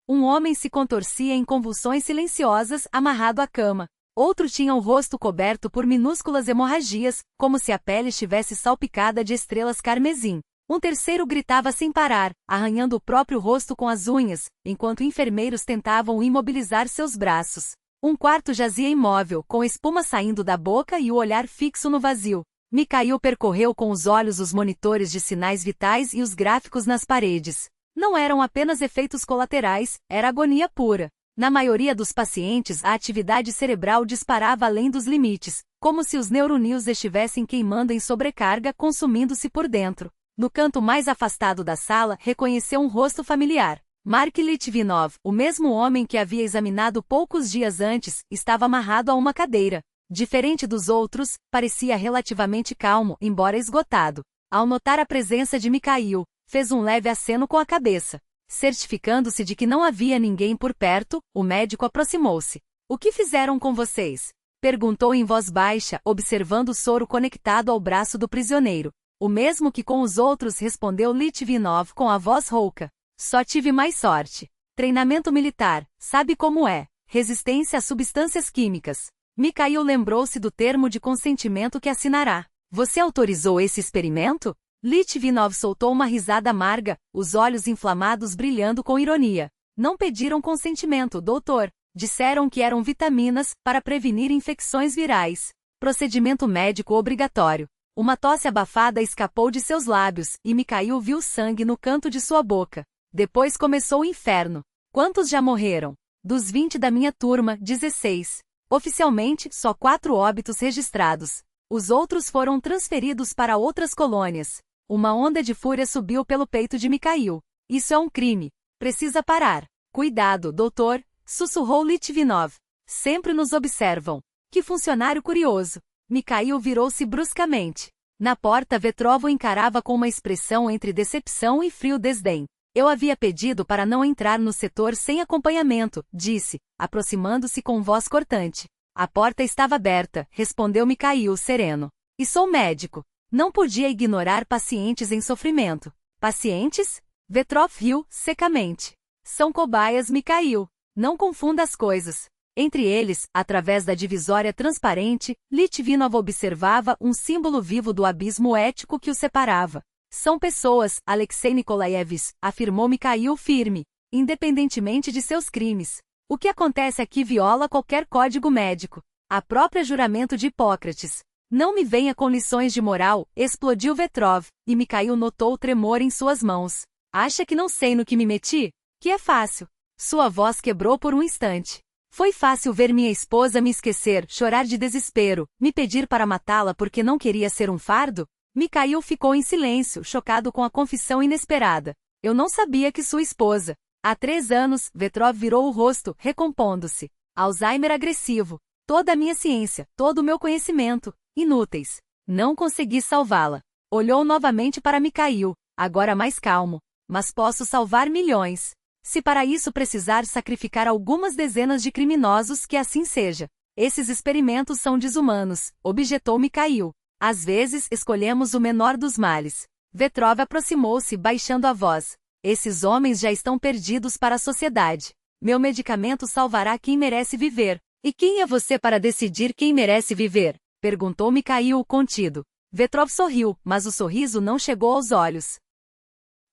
Um homem se contorcia em convulsões silenciosas, amarrado à cama. Outro tinha o rosto coberto por minúsculas hemorragias, como se a pele estivesse salpicada de estrelas carmesim. Um terceiro gritava sem parar, arranhando o próprio rosto com as unhas, enquanto enfermeiros tentavam imobilizar seus braços. Um quarto jazia imóvel, com espuma saindo da boca e o olhar fixo no vazio. Mikhail percorreu com os olhos os monitores de sinais vitais e os gráficos nas paredes. Não eram apenas efeitos colaterais, era agonia pura. Na maioria dos pacientes, a atividade cerebral disparava além dos limites, como se os neurônios estivessem queimando em sobrecarga, consumindo-se por dentro. No canto mais afastado da sala, reconheceu um rosto familiar. Mark Litvinov, o mesmo homem que havia examinado poucos dias antes, estava amarrado a uma cadeira. Diferente dos outros, parecia relativamente calmo, embora esgotado. Ao notar a presença de Mikhail, fez um leve aceno com a cabeça. Certificando-se de que não havia ninguém por perto, o médico aproximou-se. "O que fizeram com vocês?" perguntou em voz baixa, observando o soro conectado ao braço do prisioneiro. "O mesmo que com os outros", respondeu Litvinov com a voz rouca. "Só tive mais sorte. Treinamento militar, sabe como é. Resistência a substâncias químicas." Mikhail lembrou-se do termo de consentimento que assinará. "Você autorizou esse experimento?" Litvinov soltou uma risada amarga, os olhos inflamados brilhando com ironia. "Não pediram consentimento, doutor. Disseram que eram vitaminas, para prevenir infecções virais. Procedimento médico obrigatório." Uma tosse abafada escapou de seus lábios, e Mikhail viu sangue no canto de sua boca. Depois começou o inferno. "Quantos já morreram?" "Dos 20 da minha turma, 16. Oficialmente, só 4 óbitos registrados. Os outros foram transferidos para outras colônias." Uma onda de fúria subiu pelo peito de Mikhail. "Isso é um crime. Precisa parar." "Cuidado, doutor", sussurrou Litvinov. "Sempre nos observam." Que funcionário curioso. Mikhail virou-se bruscamente. Na porta, Vetrov o encarava com uma expressão entre decepção e frio desdém. "Eu havia pedido para não entrar no setor sem acompanhamento", disse, aproximando-se com voz cortante. "A porta estava aberta", respondeu Mikhail sereno. "E sou médico. Não podia ignorar pacientes em sofrimento." "Pacientes?" Vetrov riu, secamente. "São cobaias, Mikhail. Não confunda as coisas." Entre eles, através da divisória transparente, Litvinov observava um símbolo vivo do abismo ético que o separava. "São pessoas, Alexei Nikolaevich", afirmou Mikhail firme, "independentemente de seus crimes. O que acontece aqui viola qualquer código médico. A própria juramento de Hipócrates. Não me venha com lições de moral", explodiu Vetrov, e Mikhail notou o tremor em suas mãos. "Acha que não sei no que me meti? Que é fácil." Sua voz quebrou por um instante. "Foi fácil ver minha esposa me esquecer, chorar de desespero, me pedir para matá-la porque não queria ser um fardo?" Mikhail ficou em silêncio, chocado com a confissão inesperada. "Eu não sabia que sua esposa." "Há 3 anos", Vetrov virou o rosto, recompondo-se. "Alzheimer agressivo. Toda a minha ciência, todo o meu conhecimento, inúteis. Não consegui salvá-la." Olhou novamente para Mikhail, agora mais calmo. "Mas posso salvar milhões. Se para isso precisar sacrificar algumas dezenas de criminosos, que assim seja." "Esses experimentos são desumanos", objetou Mikhail. "Às vezes escolhemos o menor dos males." Vetrov aproximou-se, baixando a voz. "Esses homens já estão perdidos para a sociedade. Meu medicamento salvará quem merece viver." "E quem é você para decidir quem merece viver?" perguntou Mikhail contido. Vetrov sorriu, mas o sorriso não chegou aos olhos.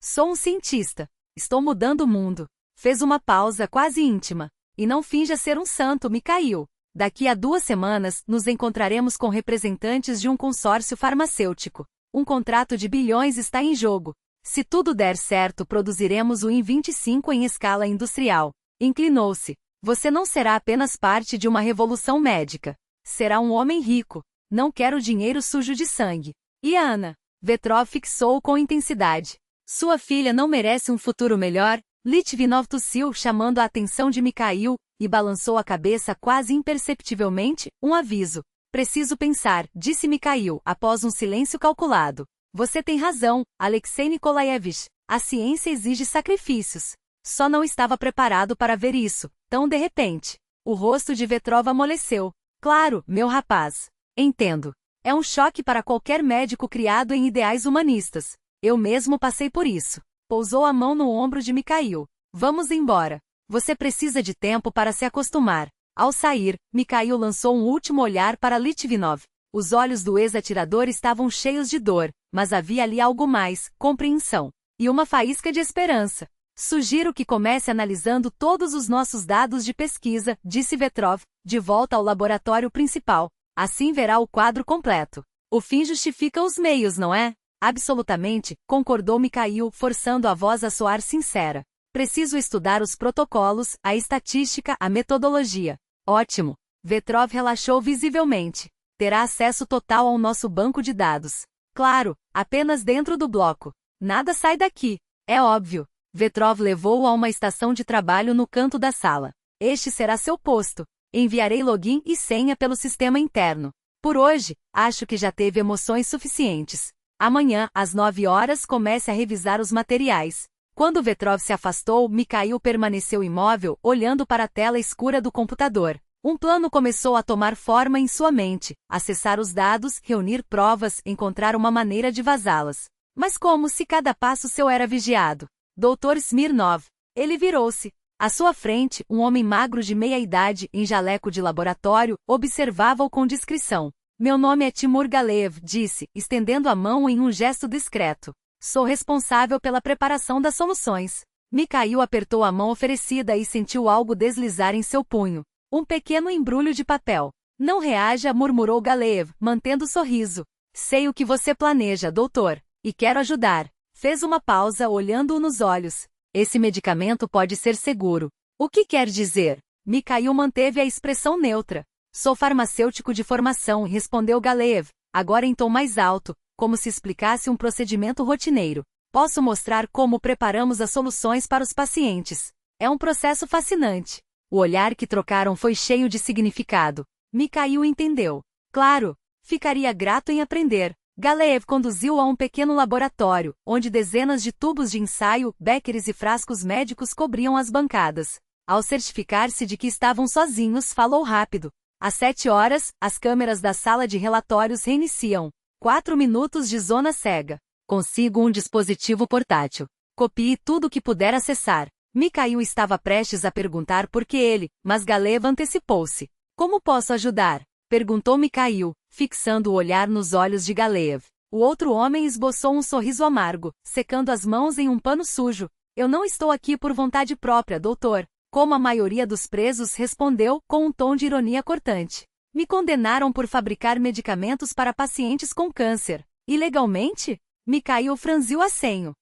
"Sou um cientista. Estou mudando o mundo." Fez uma pausa quase íntima. "E não finja ser um santo, Mikhail. Daqui a 2 semanas, nos encontraremos com representantes de um consórcio farmacêutico. Um contrato de bilhões está em jogo. Se tudo der certo, produziremos o IN-25 em escala industrial." Inclinou-se. "Você não será apenas parte de uma revolução médica. Será um homem rico. Não quero dinheiro sujo de sangue." "E Ana?" Vetrov fixou-o com intensidade. "Sua filha não merece um futuro melhor?" Litvinov tossiu, chamando a atenção de Mikhail, e balançou a cabeça quase imperceptivelmente, um aviso. Preciso pensar, disse Mikhail, após um silêncio calculado. Você tem razão, Alexei Nikolaevich. A ciência exige sacrifícios. Só não estava preparado para ver isso, tão de repente. O rosto de Vetrov amoleceu. Claro, meu rapaz. Entendo. É um choque para qualquer médico criado em ideais humanistas. Eu mesmo passei por isso. Pousou a mão no ombro de Mikhail. Vamos embora. Você precisa de tempo para se acostumar. Ao sair, Mikhail lançou um último olhar para Litvinov. Os olhos do ex-atirador estavam cheios de dor, mas havia ali algo mais, compreensão. E uma faísca de esperança. Sugiro que comece analisando todos os nossos dados de pesquisa, disse Vetrov, de volta ao laboratório principal. Assim verá o quadro completo. O fim justifica os meios, não é? Absolutamente, concordou Mikhail, forçando a voz a soar sincera. Preciso estudar os protocolos, a estatística, a metodologia. Ótimo. Vetrov relaxou visivelmente. Terá acesso total ao nosso banco de dados. Claro, apenas dentro do bloco. Nada sai daqui. É óbvio. Vetrov levou-o a uma estação de trabalho no canto da sala. Este será seu posto. Enviarei login e senha pelo sistema interno. Por hoje, acho que já teve emoções suficientes. Amanhã, às 9 horas, comece a revisar os materiais. Quando Vetrov se afastou, Mikhail permaneceu imóvel, olhando para a tela escura do computador. Um plano começou a tomar forma em sua mente: acessar os dados, reunir provas, encontrar uma maneira de vazá-las. Mas como se cada passo seu era vigiado? Dr. Smirnov. Ele virou-se. À sua frente, um homem magro de meia-idade, em jaleco de laboratório, observava-o com discrição. Meu nome é Timur Galeev, disse, estendendo a mão em um gesto discreto. Sou responsável pela preparação das soluções. Mikhail apertou a mão oferecida e sentiu algo deslizar em seu punho. Um pequeno embrulho de papel. Não reaja, murmurou Galeev, mantendo o sorriso. Sei o que você planeja, doutor. E quero ajudar. Fez uma pausa, olhando-o nos olhos. Esse medicamento pode ser seguro. O que quer dizer? Mikhail manteve a expressão neutra. Sou farmacêutico de formação, respondeu Galeev, agora em tom mais alto, como se explicasse um procedimento rotineiro. Posso mostrar como preparamos as soluções para os pacientes. É um processo fascinante. O olhar que trocaram foi cheio de significado. Mikhail entendeu. Claro, ficaria grato em aprender. Galeev conduziu-o a um pequeno laboratório, onde dezenas de tubos de ensaio, beckers e frascos médicos cobriam as bancadas. Ao certificar-se de que estavam sozinhos, falou rápido. Às 7 horas, as câmeras da sala de relatórios reiniciam. 4 minutos de zona cega. Consigo um dispositivo portátil. Copie tudo o que puder acessar. Mikhail estava prestes a perguntar por que ele, mas Galeev antecipou-se. Como posso ajudar? Perguntou Mikhail, fixando o olhar nos olhos de Galeev. O outro homem esboçou um sorriso amargo, secando as mãos em um pano sujo. Eu não estou aqui por vontade própria, doutor. Como a maioria dos presos, respondeu, com um tom de ironia cortante. Me condenaram por fabricar medicamentos para pacientes com câncer. Ilegalmente? Mikhail franziu a senho.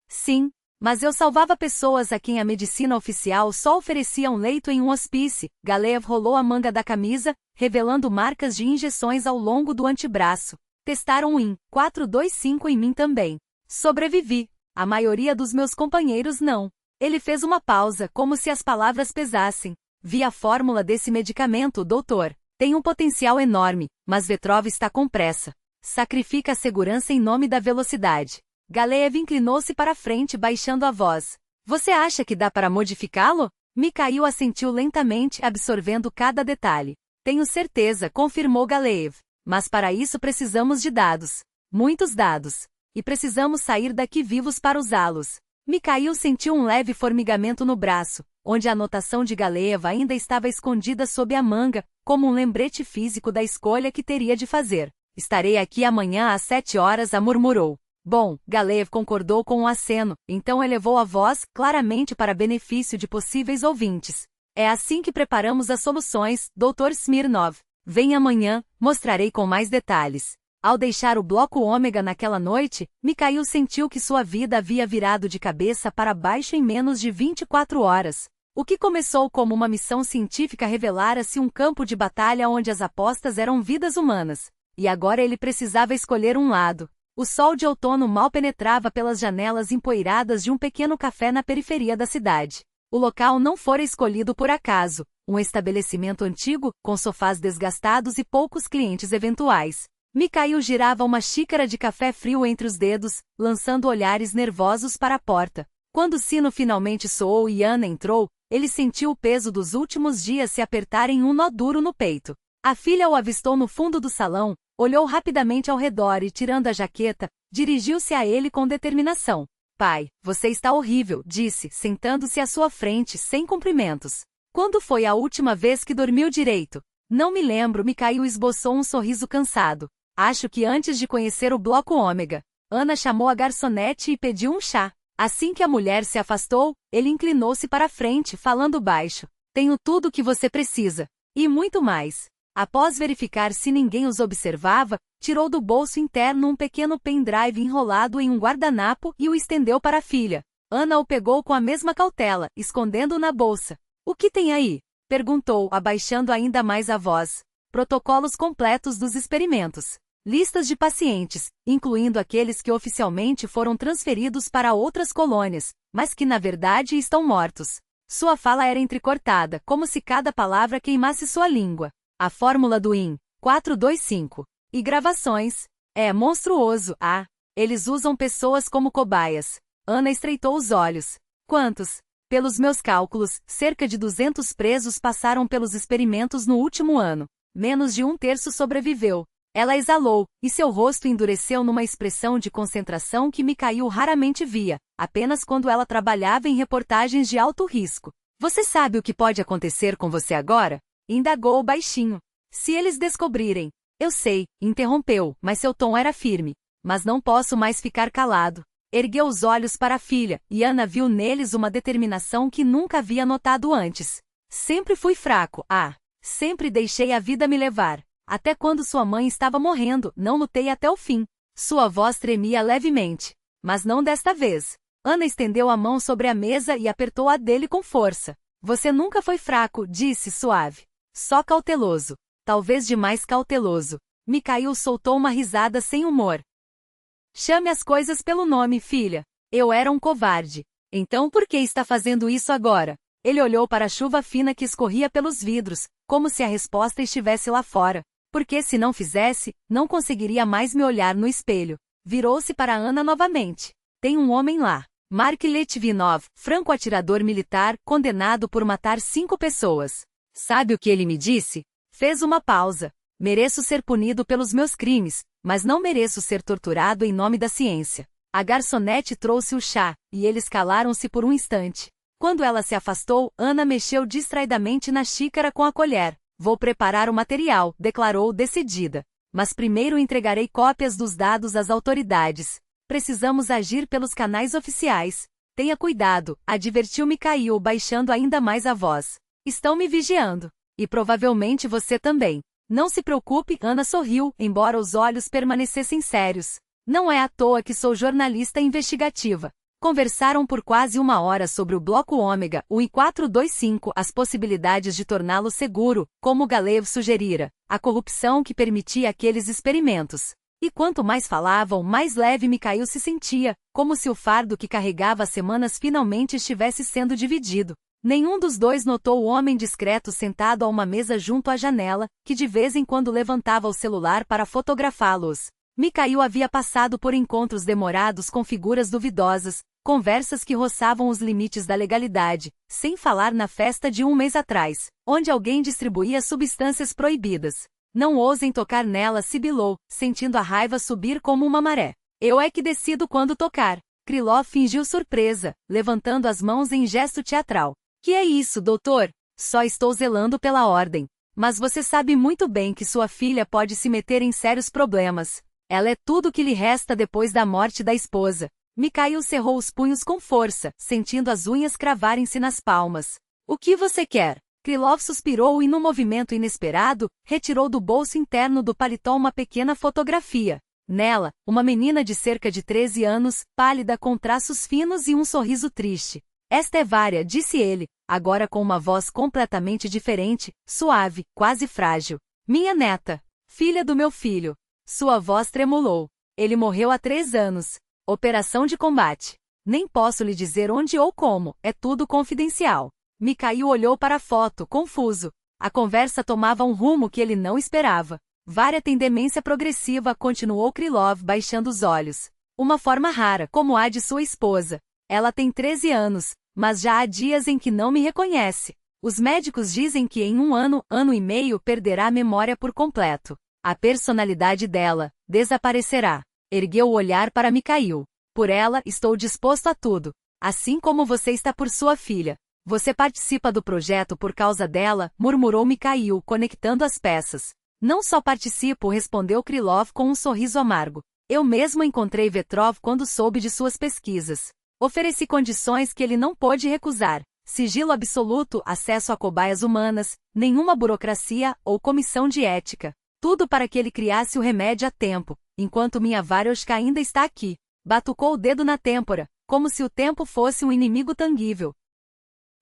Sim, mas eu salvava pessoas a quem a medicina oficial só oferecia um leito em um hospício. Galeev rolou a manga da camisa, revelando marcas de injeções ao longo do antebraço. Testaram o IN 425 em mim também. Sobrevivi. A maioria dos meus companheiros não. Ele fez uma pausa, como se as palavras pesassem. Vi a fórmula desse medicamento, doutor. Tem um potencial enorme, mas Vetrov está com pressa. Sacrifica a segurança em nome da velocidade. Galeev inclinou-se para a frente, baixando a voz. Você acha que dá para modificá-lo? Mikhail assentiu lentamente, absorvendo cada detalhe. Tenho certeza, confirmou Galeev. Mas para isso precisamos de dados. Muitos dados. E precisamos sair daqui vivos para usá-los. Mikhail sentiu um leve formigamento no braço, onde a anotação de Galeev ainda estava escondida sob a manga, como um lembrete físico da escolha que teria de fazer. Estarei aqui amanhã às 7 horas, murmurou. Bom, Galeev concordou com um aceno, então elevou a voz, claramente para benefício de possíveis ouvintes. É assim que preparamos as soluções, Dr. Smirnov. Venha amanhã, mostrarei com mais detalhes. Ao deixar o bloco ômega naquela noite, Mikhail sentiu que sua vida havia virado de cabeça para baixo em menos de 24 horas. O que começou como uma missão científica revelara-se um campo de batalha onde as apostas eram vidas humanas. E agora ele precisava escolher um lado. O sol de outono mal penetrava pelas janelas empoeiradas de um pequeno café na periferia da cidade. O local não fora escolhido por acaso, um estabelecimento antigo, com sofás desgastados e poucos clientes eventuais. Mikhail girava uma xícara de café frio entre os dedos, lançando olhares nervosos para a porta. Quando o sino finalmente soou e Ana entrou, ele sentiu o peso dos últimos dias se apertar em um nó duro no peito. A filha o avistou no fundo do salão, olhou rapidamente ao redor e, tirando a jaqueta, dirigiu-se a ele com determinação. Pai, você está horrível, disse, sentando-se à sua frente, sem cumprimentos. Quando foi a última vez que dormiu direito? Não me lembro. Mikhail esboçou um sorriso cansado. Acho que antes de conhecer o Bloco Ômega. Ana chamou a garçonete e pediu um chá. Assim que a mulher se afastou, ele inclinou-se para a frente, falando baixo. Tenho tudo o que você precisa. E muito mais. Após verificar se ninguém os observava, tirou do bolso interno um pequeno pendrive enrolado em um guardanapo e o estendeu para a filha. Ana o pegou com a mesma cautela, escondendo-o na bolsa. O que tem aí? Perguntou, abaixando ainda mais a voz. Protocolos completos dos experimentos. Listas de pacientes, incluindo aqueles que oficialmente foram transferidos para outras colônias, mas que na verdade estão mortos. Sua fala era entrecortada, como se cada palavra queimasse sua língua. A fórmula do IN 425. E gravações. É monstruoso. Ah, eles usam pessoas como cobaias. Ana estreitou os olhos. Quantos? Pelos meus cálculos, cerca de 200 presos passaram pelos experimentos no último ano. Menos de um terço sobreviveu. Ela exalou, e seu rosto endureceu numa expressão de concentração que Mikhail raramente via, apenas quando ela trabalhava em reportagens de alto risco. Você sabe o que pode acontecer com você agora? Indagou baixinho. Se eles descobrirem. Eu sei, interrompeu, mas seu tom era firme. Mas não posso mais ficar calado. Ergueu os olhos para a filha, e Ana viu neles uma determinação que nunca havia notado antes. Sempre fui fraco, sempre deixei a vida me levar. Até quando sua mãe estava morrendo, não lutei até o fim. Sua voz tremia levemente. Mas não desta vez. Ana estendeu a mão sobre a mesa e apertou a dele com força. Você nunca foi fraco, disse suave. Só cauteloso. Talvez demais cauteloso. Mikhail soltou uma risada sem humor. Chame as coisas pelo nome, filha. Eu era um covarde. Então por que está fazendo isso agora? Ele olhou para a chuva fina que escorria pelos vidros, como se a resposta estivesse lá fora. Porque se não fizesse, não conseguiria mais me olhar no espelho. Virou-se para Ana novamente. Tem um homem lá. Mark Litvinov, franco-atirador militar, condenado por matar 5 pessoas. Sabe o que ele me disse? Fez uma pausa. Mereço ser punido pelos meus crimes, mas não mereço ser torturado em nome da ciência. A garçonete trouxe o chá, e eles calaram-se por um instante. Quando ela se afastou, Ana mexeu distraidamente na xícara com a colher. Vou preparar o material, declarou decidida. Mas primeiro entregarei cópias dos dados às autoridades. Precisamos agir pelos canais oficiais. Tenha cuidado, advertiu Mikhail, baixando ainda mais a voz. Estão me vigiando. E provavelmente você também. Não se preocupe, Ana sorriu, embora os olhos permanecessem sérios. Não é à toa que sou jornalista investigativa. Conversaram por quase 1 hora sobre o Bloco Ômega, o I-425, as possibilidades de torná-lo seguro, como Galeev sugerira, a corrupção que permitia aqueles experimentos. E quanto mais falavam, mais leve Mikhail se sentia, como se o fardo que carregava há semanas finalmente estivesse sendo dividido. Nenhum dos dois notou o homem discreto sentado a uma mesa junto à janela, que de vez em quando levantava o celular para fotografá-los. Mikhail havia passado por encontros demorados com figuras duvidosas, conversas que roçavam os limites da legalidade, sem falar na festa de 1 mês atrás, onde alguém distribuía substâncias proibidas. Não ousem tocar nela, sibilou, sentindo a raiva subir como uma maré. Eu é que decido quando tocar. Krylov fingiu surpresa, levantando as mãos em gesto teatral. Que é isso, doutor? Só estou zelando pela ordem. Mas você sabe muito bem que sua filha pode se meter em sérios problemas. Ela é tudo o que lhe resta depois da morte da esposa. Mikhail cerrou os punhos com força, sentindo as unhas cravarem-se nas palmas. O que você quer? Krylov suspirou e, num movimento inesperado, retirou do bolso interno do paletó uma pequena fotografia. Nela, uma menina de cerca de 13 anos, pálida com traços finos e um sorriso triste. Esta é Vária, disse ele, agora com uma voz completamente diferente, suave, quase frágil. Minha neta. Filha do meu filho. Sua voz tremulou. Ele morreu há 3 anos. Operação de combate. Nem posso lhe dizer onde ou como, é tudo confidencial. Mikhail olhou para a foto, confuso. A conversa tomava um rumo que ele não esperava. Vária tem demência progressiva, continuou Krylov baixando os olhos. Uma forma rara, como a de sua esposa. Ela tem 13 anos, mas já há dias em que não me reconhece. Os médicos dizem que em 1 ano, ano e meio perderá a memória por completo. A personalidade dela desaparecerá. Ergueu o olhar para Mikhail. Por ela, estou disposto a tudo. Assim como você está por sua filha. Você participa do projeto por causa dela, murmurou Mikhail, conectando as peças. Não só participo, respondeu Krylov com um sorriso amargo. Eu mesmo encontrei Vetrov quando soube de suas pesquisas. Ofereci condições que ele não pôde recusar. Sigilo absoluto, acesso a cobaias humanas, nenhuma burocracia ou comissão de ética. Tudo para que ele criasse o remédio a tempo, enquanto minha Varyoshka ainda está aqui. Batucou o dedo na têmpora, como se o tempo fosse um inimigo tangível.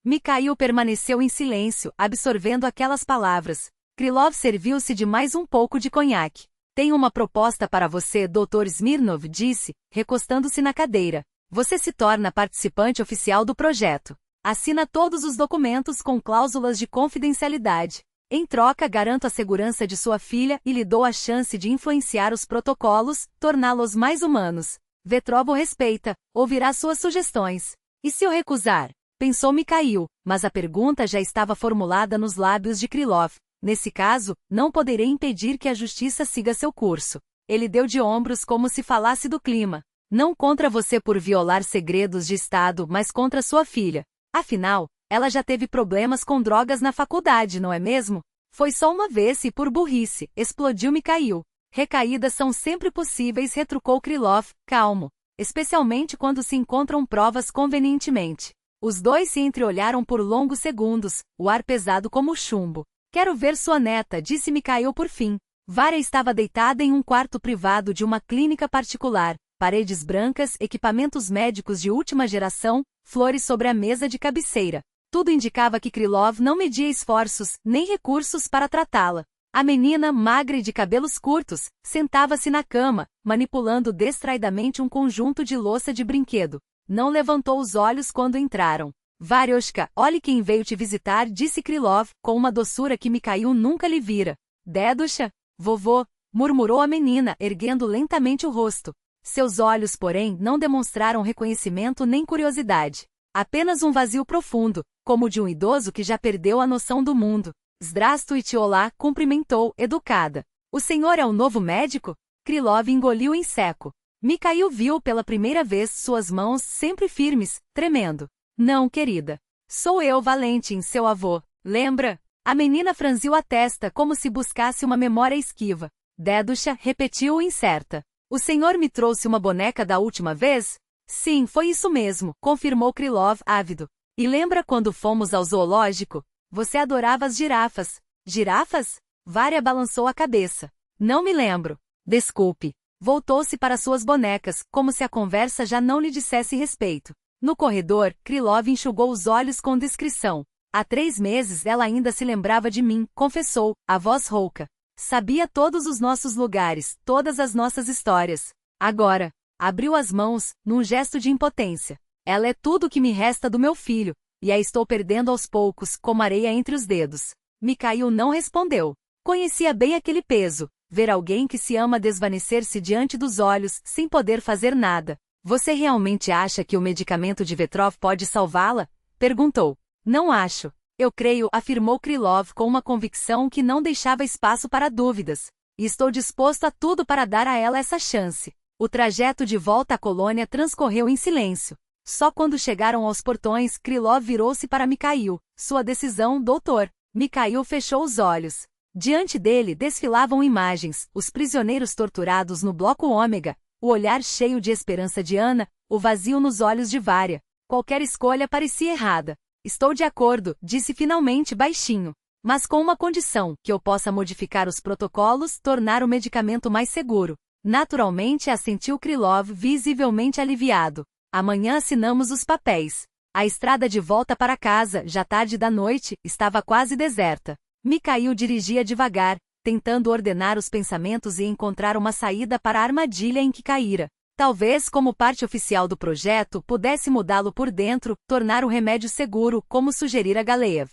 Mikhail permaneceu em silêncio, absorvendo aquelas palavras. Krylov serviu-se de mais um pouco de conhaque. Tenho uma proposta para você, Dr. Smirnov disse, recostando-se na cadeira. Você se torna participante oficial do projeto. Assina todos os documentos com cláusulas de confidencialidade. Em troca, garanto a segurança de sua filha e lhe dou a chance de influenciar os protocolos, torná-los mais humanos. Vetrov o respeita, ouvirá suas sugestões. E se eu recusar? Pensou Mikhail, mas a pergunta já estava formulada nos lábios de Krylov. Nesse caso, não poderei impedir que a justiça siga seu curso. Ele deu de ombros como se falasse do clima. Não contra você por violar segredos de Estado, mas contra sua filha. Afinal, ela já teve problemas com drogas na faculdade, não é mesmo? Foi só uma vez e por burrice, explodiu Mikhail. Recaídas são sempre possíveis, retrucou Krylov, calmo. Especialmente quando se encontram provas convenientemente. Os dois se entreolharam por longos segundos, o ar pesado como chumbo. Quero ver sua neta, disse Mikhail por fim. Varya estava deitada em um quarto privado de uma clínica particular, paredes brancas, equipamentos médicos de última geração, flores sobre a mesa de cabeceira. Tudo indicava que Krylov não media esforços, nem recursos para tratá-la. A menina, magra e de cabelos curtos, sentava-se na cama, manipulando distraidamente um conjunto de louça de brinquedo. Não levantou os olhos quando entraram. Varyoshka, olhe quem veio te visitar, disse Krylov, com uma doçura que Mikhail nunca lhe vira. Dedusha? Vovô, murmurou a menina, erguendo lentamente o rosto. Seus olhos, porém, não demonstraram reconhecimento nem curiosidade. Apenas um vazio profundo, como o de um idoso que já perdeu a noção do mundo. Zdrastuyte, olá, cumprimentou, educada. O senhor é o novo médico? Krylov engoliu em seco. Mikhail viu pela primeira vez suas mãos sempre firmes, tremendo. Não, querida. Sou eu, Valentin, seu avô. Lembra? A menina franziu a testa como se buscasse uma memória esquiva. Dedusha repetiu incerta. O senhor me trouxe uma boneca da última vez? Sim, foi isso mesmo, confirmou Krylov, ávido. E lembra quando fomos ao zoológico? Você adorava as girafas. Girafas? Varya balançou a cabeça. Não me lembro. Desculpe. Voltou-se para suas bonecas, como se a conversa já não lhe dissesse respeito. No corredor, Krylov enxugou os olhos com discrição. Há 3 meses ela ainda se lembrava de mim, confessou, a voz rouca. Sabia todos os nossos lugares, todas as nossas histórias. Agora, abriu as mãos, num gesto de impotência. Ela é tudo o que me resta do meu filho, e a estou perdendo aos poucos, como areia entre os dedos. Mikhail não respondeu. Conhecia bem aquele peso, ver alguém que se ama desvanecer-se diante dos olhos, sem poder fazer nada. Você realmente acha que o medicamento de Vetrov pode salvá-la? Perguntou. Não acho. Eu creio, afirmou Krylov com uma convicção que não deixava espaço para dúvidas. E estou disposto a tudo para dar a ela essa chance. O trajeto de volta à colônia transcorreu em silêncio. Só quando chegaram aos portões, Krylov virou-se para Mikhail. Sua decisão, doutor. Mikhail fechou os olhos. Diante dele desfilavam imagens, os prisioneiros torturados no bloco ômega, o olhar cheio de esperança de Ana, o vazio nos olhos de Varya. Qualquer escolha parecia errada. Estou de acordo, disse finalmente baixinho. Mas com uma condição, que eu possa modificar os protocolos, tornar o medicamento mais seguro. Naturalmente assentiu Krylov, visivelmente aliviado. Amanhã assinamos os papéis. A estrada de volta para casa, já tarde da noite, estava quase deserta. Mikhail dirigia devagar, tentando ordenar os pensamentos e encontrar uma saída para a armadilha em que caíra. Talvez, como parte oficial do projeto, pudesse mudá-lo por dentro, tornar o remédio seguro, como sugerira Galeev.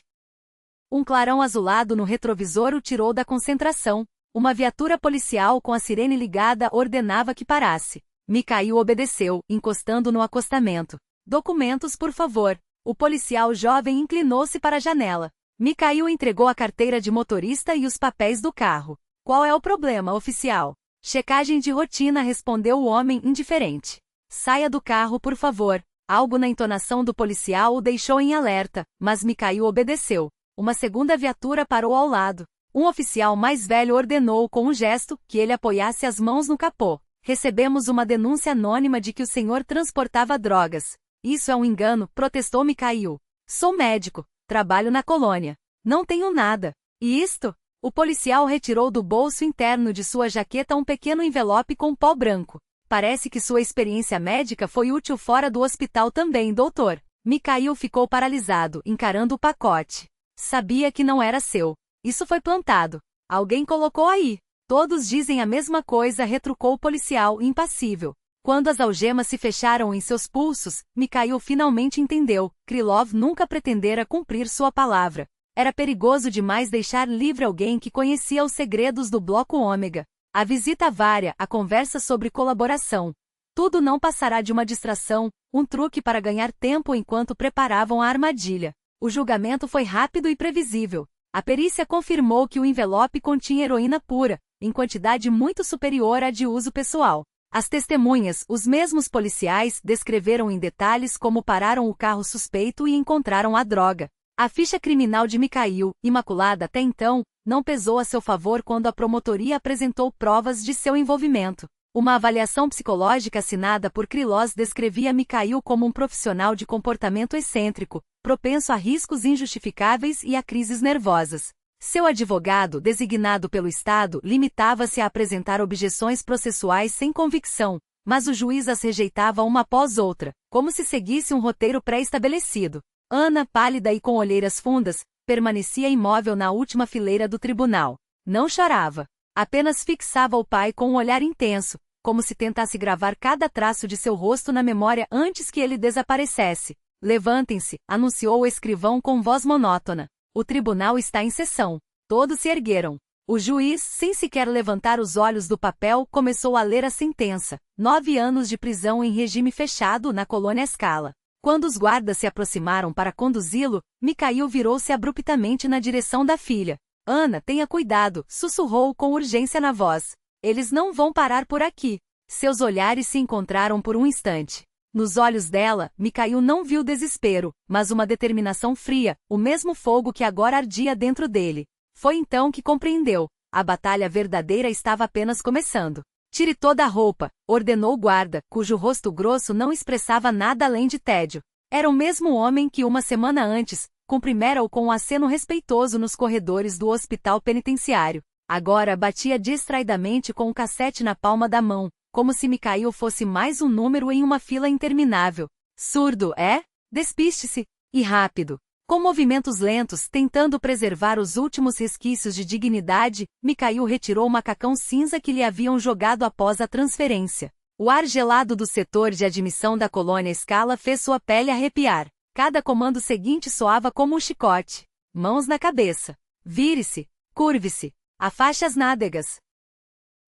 Um clarão azulado no retrovisor o tirou da concentração. Uma viatura policial com a sirene ligada ordenava que parasse. Mikhail obedeceu, encostando no acostamento. Documentos, por favor. O policial jovem inclinou-se para a janela. Mikhail entregou a carteira de motorista e os papéis do carro. Qual é o problema, oficial? Checagem de rotina, respondeu o homem indiferente. Saia do carro, por favor. Algo na entonação do policial o deixou em alerta, mas Mikhail obedeceu. Uma segunda viatura parou ao lado. Um oficial mais velho ordenou com um gesto que ele apoiasse as mãos no capô. Recebemos uma denúncia anônima de que o senhor transportava drogas. Isso é um engano, protestou Mikhail. Sou médico, trabalho na colônia. Não tenho nada. E isto? O policial retirou do bolso interno de sua jaqueta um pequeno envelope com pó branco. Parece que sua experiência médica foi útil fora do hospital também, doutor. Mikhail ficou paralisado, encarando o pacote. Sabia que não era seu. Isso foi plantado. Alguém colocou aí. Todos dizem a mesma coisa, retrucou o policial, impassível. Quando as algemas se fecharam em seus pulsos, Mikhail finalmente entendeu. Krylov nunca pretendera cumprir sua palavra. Era perigoso demais deixar livre alguém que conhecia os segredos do Bloco Ômega. A visita vária, a conversa sobre colaboração. Tudo não passará de uma distração, um truque para ganhar tempo enquanto preparavam a armadilha. O julgamento foi rápido e previsível. A perícia confirmou que o envelope continha heroína pura, em quantidade muito superior à de uso pessoal. As testemunhas, os mesmos policiais, descreveram em detalhes como pararam o carro suspeito e encontraram a droga. A ficha criminal de Mikhail, imaculada até então, não pesou a seu favor quando a promotoria apresentou provas de seu envolvimento. Uma avaliação psicológica assinada por Krylov descrevia Mikhail como um profissional de comportamento excêntrico, propenso a riscos injustificáveis e a crises nervosas. Seu advogado, designado pelo Estado, limitava-se a apresentar objeções processuais sem convicção, mas o juiz as rejeitava uma após outra, como se seguisse um roteiro pré-estabelecido. Ana, pálida e com olheiras fundas, permanecia imóvel na última fileira do tribunal. Não chorava. Apenas fixava o pai com um olhar intenso, como se tentasse gravar cada traço de seu rosto na memória antes que ele desaparecesse. Levantem-se, anunciou o escrivão com voz monótona. O tribunal está em sessão. Todos se ergueram. O juiz, sem sequer levantar os olhos do papel, começou a ler a sentença. 9 anos de prisão em regime fechado na colônia Scala. Quando os guardas se aproximaram para conduzi-lo, Mikhail virou-se abruptamente na direção da filha. Ana, tenha cuidado, sussurrou com urgência na voz. Eles não vão parar por aqui. Seus olhares se encontraram por um instante. Nos olhos dela, Mikhail não viu desespero, mas uma determinação fria, o mesmo fogo que agora ardia dentro dele. Foi então que compreendeu. A batalha verdadeira estava apenas começando. Tire toda a roupa, ordenou o guarda, cujo rosto grosso não expressava nada além de tédio. Era o mesmo homem que uma semana antes, cumprimera-o com um aceno respeitoso nos corredores do hospital penitenciário. Agora batia distraidamente com o cassete na palma da mão, como se Mikhail fosse mais um número em uma fila interminável. Surdo, é? Despiste-se. E rápido. Com movimentos lentos, tentando preservar os últimos resquícios de dignidade, Mikhail retirou o macacão cinza que lhe haviam jogado após a transferência. O ar gelado do setor de admissão da colônia Scala fez sua pele arrepiar. Cada comando seguinte soava como um chicote. Mãos na cabeça. Vire-se. Curve-se. Afaste as nádegas.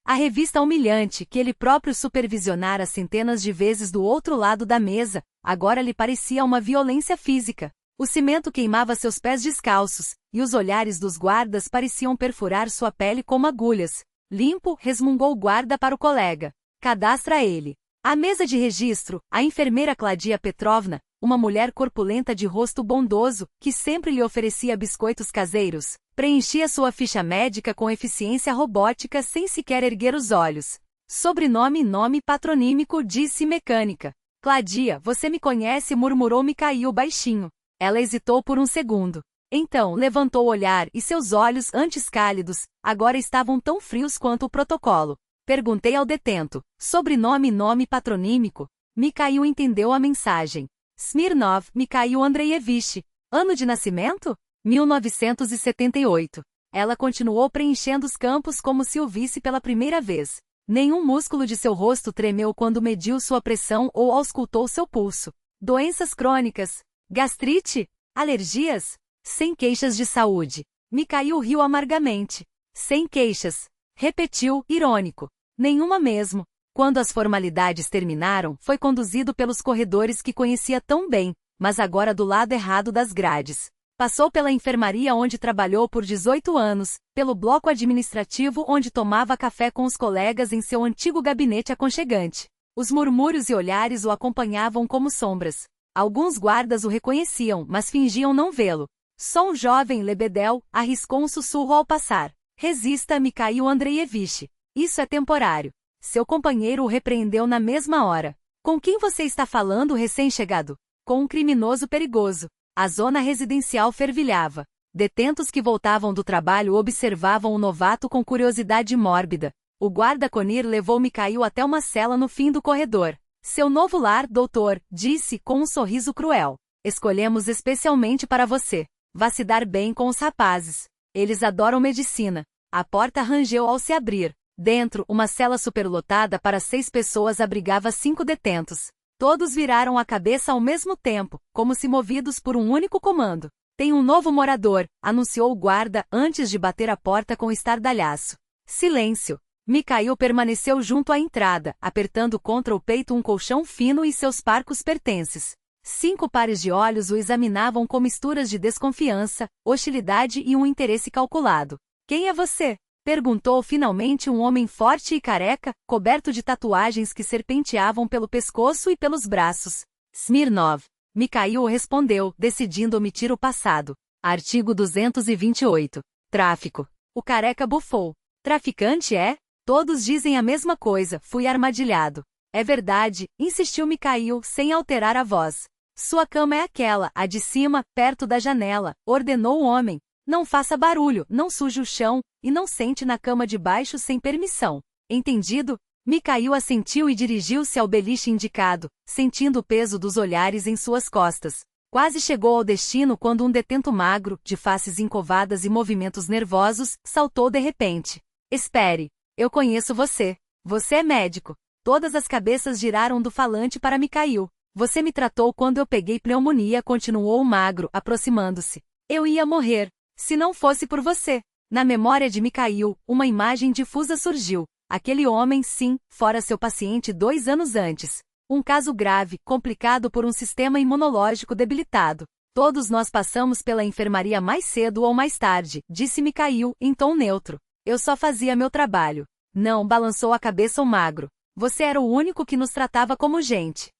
A revista humilhante, que ele próprio supervisionara centenas de vezes do outro lado da mesa, agora lhe parecia uma violência física. O cimento queimava seus pés descalços, e os olhares dos guardas pareciam perfurar sua pele como agulhas. Limpo, resmungou o guarda para o colega. Cadastra ele. À mesa de registro, a enfermeira Claudia Petrovna, uma mulher corpulenta de rosto bondoso, que sempre lhe oferecia biscoitos caseiros, preenchia sua ficha médica com eficiência robótica sem sequer erguer os olhos. Sobrenome e nome patronímico, disse mecânica. Claudia, você me conhece, murmurou Mikhail baixinho. Ela hesitou por um segundo. Então levantou o olhar e seus olhos, antes cálidos, agora estavam tão frios quanto o protocolo. Perguntei ao detento. Sobrenome e nome patronímico. Mikhail entendeu a mensagem. Smirnov Mikhail Andreievich. Ano de nascimento? 1978. Ela continuou preenchendo os campos como se o visse pela primeira vez. Nenhum músculo de seu rosto tremeu quando mediu sua pressão ou auscultou seu pulso. Doenças crônicas? Gastrite? Alergias? Sem queixas de saúde. Mikhail riu amargamente. Sem queixas. Repetiu, irônico. Nenhuma mesmo. Quando as formalidades terminaram, foi conduzido pelos corredores que conhecia tão bem, mas agora do lado errado das grades. Passou pela enfermaria onde trabalhou por 18 anos, pelo bloco administrativo onde tomava café com os colegas em seu antigo gabinete aconchegante. Os murmúrios e olhares o acompanhavam como sombras. Alguns guardas o reconheciam, mas fingiam não vê-lo. Só um jovem Lebedel arriscou um sussurro ao passar. Resista, Mikhail Andreievich. Isso é temporário. Seu companheiro o repreendeu na mesma hora. Com quem você está falando, recém-chegado? Com um criminoso perigoso. A zona residencial fervilhava. Detentos que voltavam do trabalho observavam o novato com curiosidade mórbida. O guarda Conir levou Mikhail até uma cela no fim do corredor. Seu novo lar, doutor, disse com um sorriso cruel. Escolhemos especialmente para você. Vá se dar bem com os rapazes. Eles adoram medicina. A porta rangeu ao se abrir. Dentro, uma cela superlotada para 6 pessoas abrigava 5 detentos. Todos viraram a cabeça ao mesmo tempo, como se movidos por um único comando. Tem um novo morador, anunciou o guarda antes de bater a porta com estardalhaço. Silêncio. Mikhail permaneceu junto à entrada, apertando contra o peito um colchão fino e seus parcos pertences. 5 pares de olhos o examinavam com misturas de desconfiança, hostilidade e um interesse calculado. Quem é você? Perguntou finalmente um homem forte e careca, coberto de tatuagens que serpenteavam pelo pescoço e pelos braços. Smirnov. Mikhail respondeu, decidindo omitir o passado. Artigo 228. Tráfico. O careca bufou. Traficante é? Todos dizem a mesma coisa, fui armadilhado. É verdade, insistiu Mikhail, sem alterar a voz. Sua cama é aquela, a de cima, perto da janela, ordenou o homem. Não faça barulho, não suje o chão, e não sente na cama de baixo sem permissão. Entendido? Mikhail assentiu e dirigiu-se ao beliche indicado, sentindo o peso dos olhares em suas costas. Quase chegou ao destino quando um detento magro, de faces encovadas e movimentos nervosos, saltou de repente. Espere. Eu conheço você. Você é médico. Todas as cabeças giraram do falante para Mikhail. Você me tratou quando eu peguei pneumonia, continuou o magro, aproximando-se. Eu ia morrer. Se não fosse por você. Na memória de Mikhail, uma imagem difusa surgiu. Aquele homem, sim, fora seu paciente 2 anos antes. Um caso grave, complicado por um sistema imunológico debilitado. Todos nós passamos pela enfermaria mais cedo ou mais tarde, disse Mikhail, em tom neutro. Eu só fazia meu trabalho. Não, balançou a cabeça o magro. Você era o único que nos tratava como gente.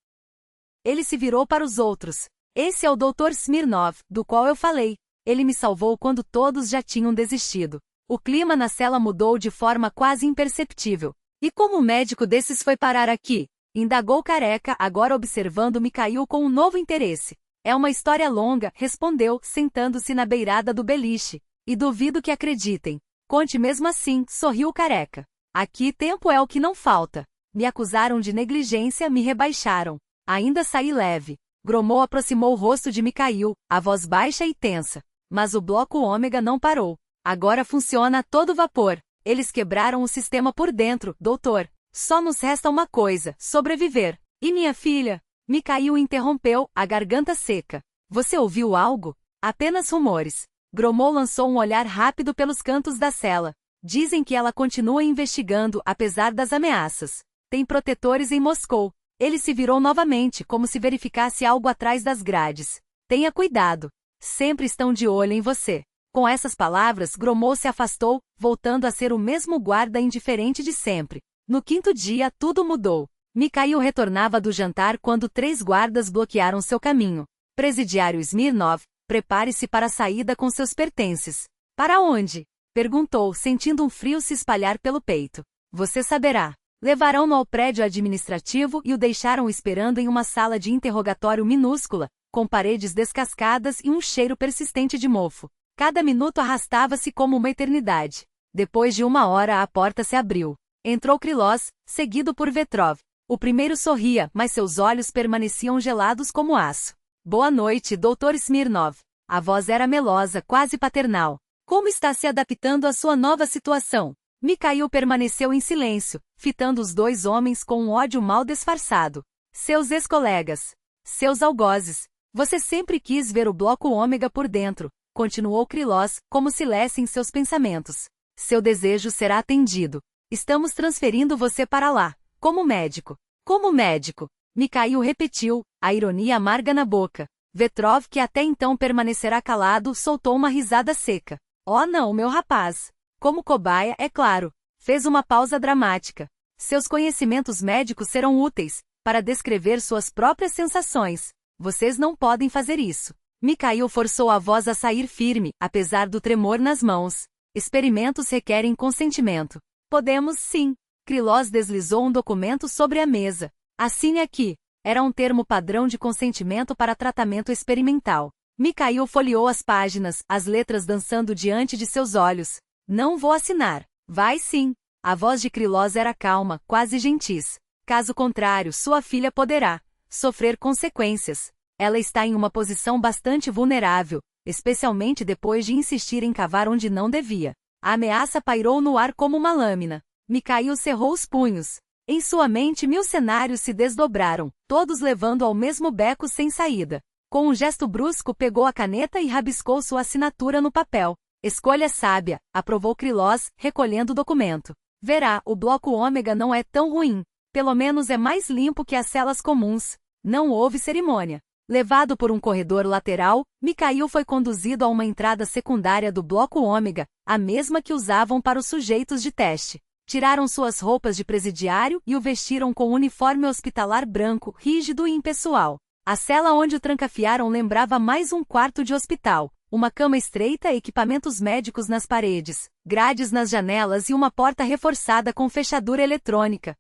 Ele se virou para os outros. Esse é o Dr. Smirnov, do qual eu falei. Ele me salvou quando todos já tinham desistido. O clima na cela mudou de forma quase imperceptível. E como um médico desses foi parar aqui? Indagou careca, agora observando Mikhail com um novo interesse. É uma história longa, respondeu, sentando-se na beirada do beliche. E duvido que acreditem. Conte mesmo assim, sorriu careca. Aqui tempo é o que não falta. Me acusaram de negligência, me rebaixaram. Ainda saí leve. Gromou aproximou o rosto de Mikhail, a voz baixa e tensa. Mas o bloco ômega não parou. Agora funciona a todo vapor. Eles quebraram o sistema por dentro, doutor. Só nos resta uma coisa, sobreviver. E minha filha? Mikhail interrompeu, a garganta seca. Você ouviu algo? Apenas rumores. Gromov lançou um olhar rápido pelos cantos da cela. Dizem que ela continua investigando, apesar das ameaças. Tem protetores em Moscou. Ele se virou novamente, como se verificasse algo atrás das grades. Tenha cuidado. Sempre estão de olho em você. Com essas palavras, Gromov se afastou, voltando a ser o mesmo guarda indiferente de sempre. No 5º dia, tudo mudou. Mikhail retornava do jantar quando 3 guardas bloquearam seu caminho. Presidiário Smirnov, prepare-se para a saída com seus pertences. Para onde? Perguntou, sentindo um frio se espalhar pelo peito. Você saberá. Levaram-no ao prédio administrativo e o deixaram esperando em uma sala de interrogatório minúscula, com paredes descascadas e um cheiro persistente de mofo. Cada minuto arrastava-se como uma eternidade. Depois de 1 hora a porta se abriu. Entrou Krylov, seguido por Vetrov. O primeiro sorria, mas seus olhos permaneciam gelados como aço. Boa noite, Dr. Smirnov. A voz era melosa, quase paternal. Como está se adaptando à sua nova situação? Mikhail permaneceu em silêncio, fitando os dois homens com um ódio mal disfarçado. Seus ex-colegas. Seus algozes. Você sempre quis ver o bloco ômega por dentro, continuou Krylos, como se lesse em seus pensamentos. Seu desejo será atendido. Estamos transferindo você para lá, como médico. Como médico. Mikhail repetiu, a ironia amarga na boca. Vetrov, que até então permanecerá calado, soltou uma risada seca. Oh não, meu rapaz. Como cobaia, é claro. Fez uma pausa dramática. Seus conhecimentos médicos serão úteis para descrever suas próprias sensações. Vocês não podem fazer isso. Mikhail forçou a voz a sair firme, apesar do tremor nas mãos. Experimentos requerem consentimento. Podemos sim. Krylos deslizou um documento sobre a mesa. Assine aqui. Era um termo padrão de consentimento para tratamento experimental. Mikhail folheou as páginas, as letras dançando diante de seus olhos. Não vou assinar. Vai sim. A voz de Krylos era calma, quase gentis. Caso contrário, sua filha poderá sofrer consequências. Ela está em uma posição bastante vulnerável, especialmente depois de insistir em cavar onde não devia. A ameaça pairou no ar como uma lâmina. Mikhail cerrou os punhos. Em sua mente 1000 cenários se desdobraram, todos levando ao mesmo beco sem saída. Com um gesto brusco pegou a caneta e rabiscou sua assinatura no papel. Escolha sábia, aprovou Krylos, recolhendo o documento. Verá, o bloco ômega não é tão ruim. Pelo menos é mais limpo que as celas comuns. Não houve cerimônia. Levado por um corredor lateral, Mikhail foi conduzido a uma entrada secundária do bloco ômega, a mesma que usavam para os sujeitos de teste. Tiraram suas roupas de presidiário e o vestiram com um uniforme hospitalar branco, rígido e impessoal. A cela onde o trancafiaram lembrava mais um quarto de hospital. Uma cama estreita, equipamentos médicos nas paredes, grades nas janelas e uma porta reforçada com fechadura eletrônica.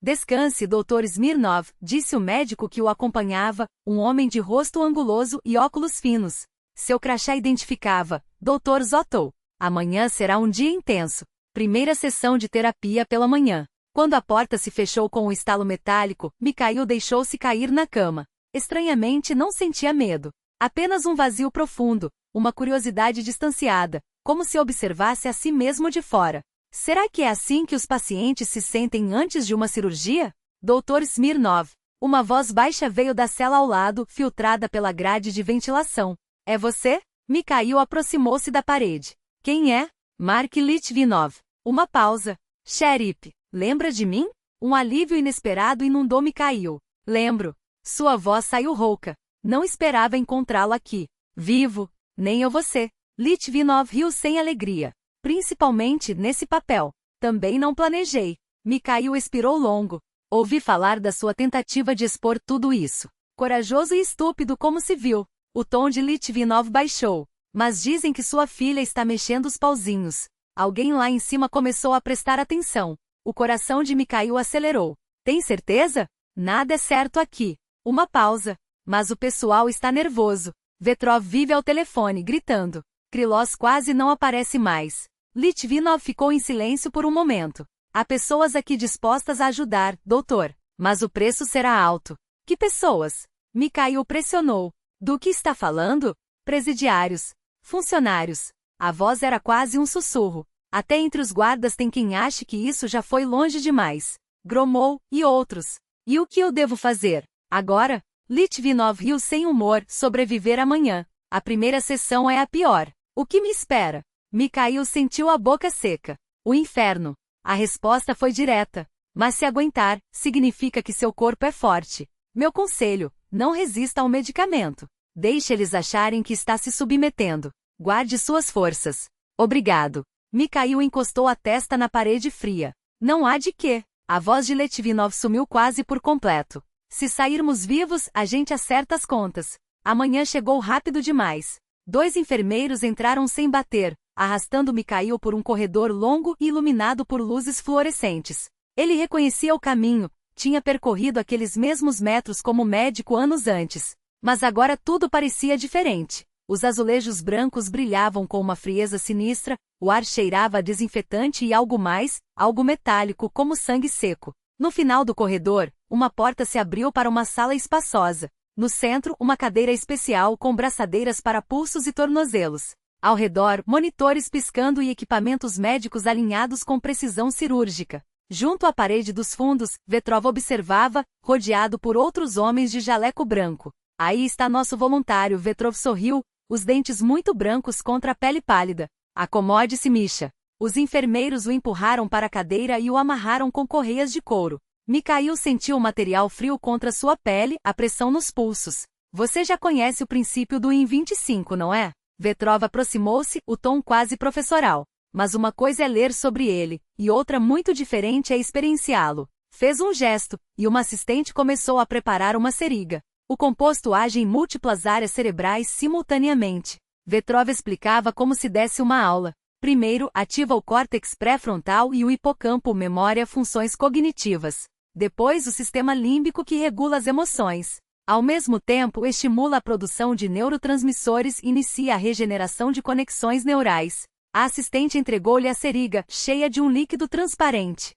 Descanse, Dr. Smirnov, disse o médico que o acompanhava, um homem de rosto anguloso e óculos finos. Seu crachá identificava, Dr. Zotto. Amanhã será um dia intenso. Primeira sessão de terapia pela manhã. Quando a porta se fechou com um estalo metálico, Mikhail deixou-se cair na cama. Estranhamente não sentia medo. Apenas um vazio profundo, uma curiosidade distanciada, como se observasse a si mesmo de fora. Será que é assim que os pacientes se sentem antes de uma cirurgia? Dr. Smirnov. Uma voz baixa veio da cela ao lado, filtrada pela grade de ventilação. É você? Mikhail aproximou-se da parede. Quem é? Mark Litvinov. Uma pausa. Sheriff, lembra de mim? Um alívio inesperado inundou Mikhail. Lembro. Sua voz saiu rouca. Não esperava encontrá-lo aqui. Vivo. Nem eu você. Litvinov riu sem alegria. Principalmente nesse papel. Também não planejei. Mikhail expirou longo. Ouvi falar da sua tentativa de expor tudo isso. Corajoso e estúpido como se viu. O tom de Litvinov baixou. Mas dizem que sua filha está mexendo os pauzinhos. Alguém lá em cima começou a prestar atenção. O coração de Mikhail acelerou. Tem certeza? Nada é certo aqui. Uma pausa. Mas o pessoal está nervoso. Vetrov vive ao telefone, gritando. Krylos quase não aparece mais. Litvinov ficou em silêncio por um momento. Há pessoas aqui dispostas a ajudar, doutor. Mas o preço será alto. Que pessoas? Mikhail pressionou. Do que está falando? Presidiários. Funcionários. A voz era quase um sussurro. Até entre os guardas tem quem ache que isso já foi longe demais. Gromou, e outros. E o que eu devo fazer? Agora? Litvinov riu sem humor, sobreviver amanhã. A primeira sessão é a pior. O que me espera? Mikhail sentiu a boca seca. O inferno. A resposta foi direta. Mas se aguentar, significa que seu corpo é forte. Meu conselho, não resista ao medicamento. Deixe eles acharem que está se submetendo. Guarde suas forças. Obrigado. Mikhail encostou a testa na parede fria. Não há de quê. A voz de Litvinov sumiu quase por completo. Se sairmos vivos, a gente acerta as contas. Amanhã chegou rápido demais. 2 enfermeiros entraram sem bater, arrastando Mikhail por um corredor longo e iluminado por luzes fluorescentes. Ele reconhecia o caminho, tinha percorrido aqueles mesmos metros como médico anos antes. Mas agora tudo parecia diferente. Os azulejos brancos brilhavam com uma frieza sinistra, o ar cheirava a desinfetante e algo mais, algo metálico como sangue seco. No final do corredor, uma porta se abriu para uma sala espaçosa. No centro, uma cadeira especial com braçadeiras para pulsos e tornozelos. Ao redor, monitores piscando e equipamentos médicos alinhados com precisão cirúrgica. Junto à parede dos fundos, Vetrov observava, rodeado por outros homens de jaleco branco. Aí está nosso voluntário, Vetrov sorriu, os dentes muito brancos contra a pele pálida. Acomode-se, Misha. Os enfermeiros o empurraram para a cadeira e o amarraram com correias de couro. Mikhail sentiu o material frio contra sua pele, a pressão nos pulsos. Você já conhece o princípio do IN 25, não é? Vetrov aproximou-se, o tom quase professoral. Mas uma coisa é ler sobre ele, e outra muito diferente é experienciá-lo. Fez um gesto, e uma assistente começou a preparar uma seringa. O composto age em múltiplas áreas cerebrais simultaneamente. Vetrov explicava como se desse uma aula. Primeiro, ativa o córtex pré-frontal e o hipocampo, memória, funções cognitivas. Depois, o sistema límbico que regula as emoções. Ao mesmo tempo, estimula a produção de neurotransmissores e inicia a regeneração de conexões neurais. A assistente entregou-lhe a seringa, cheia de um líquido transparente.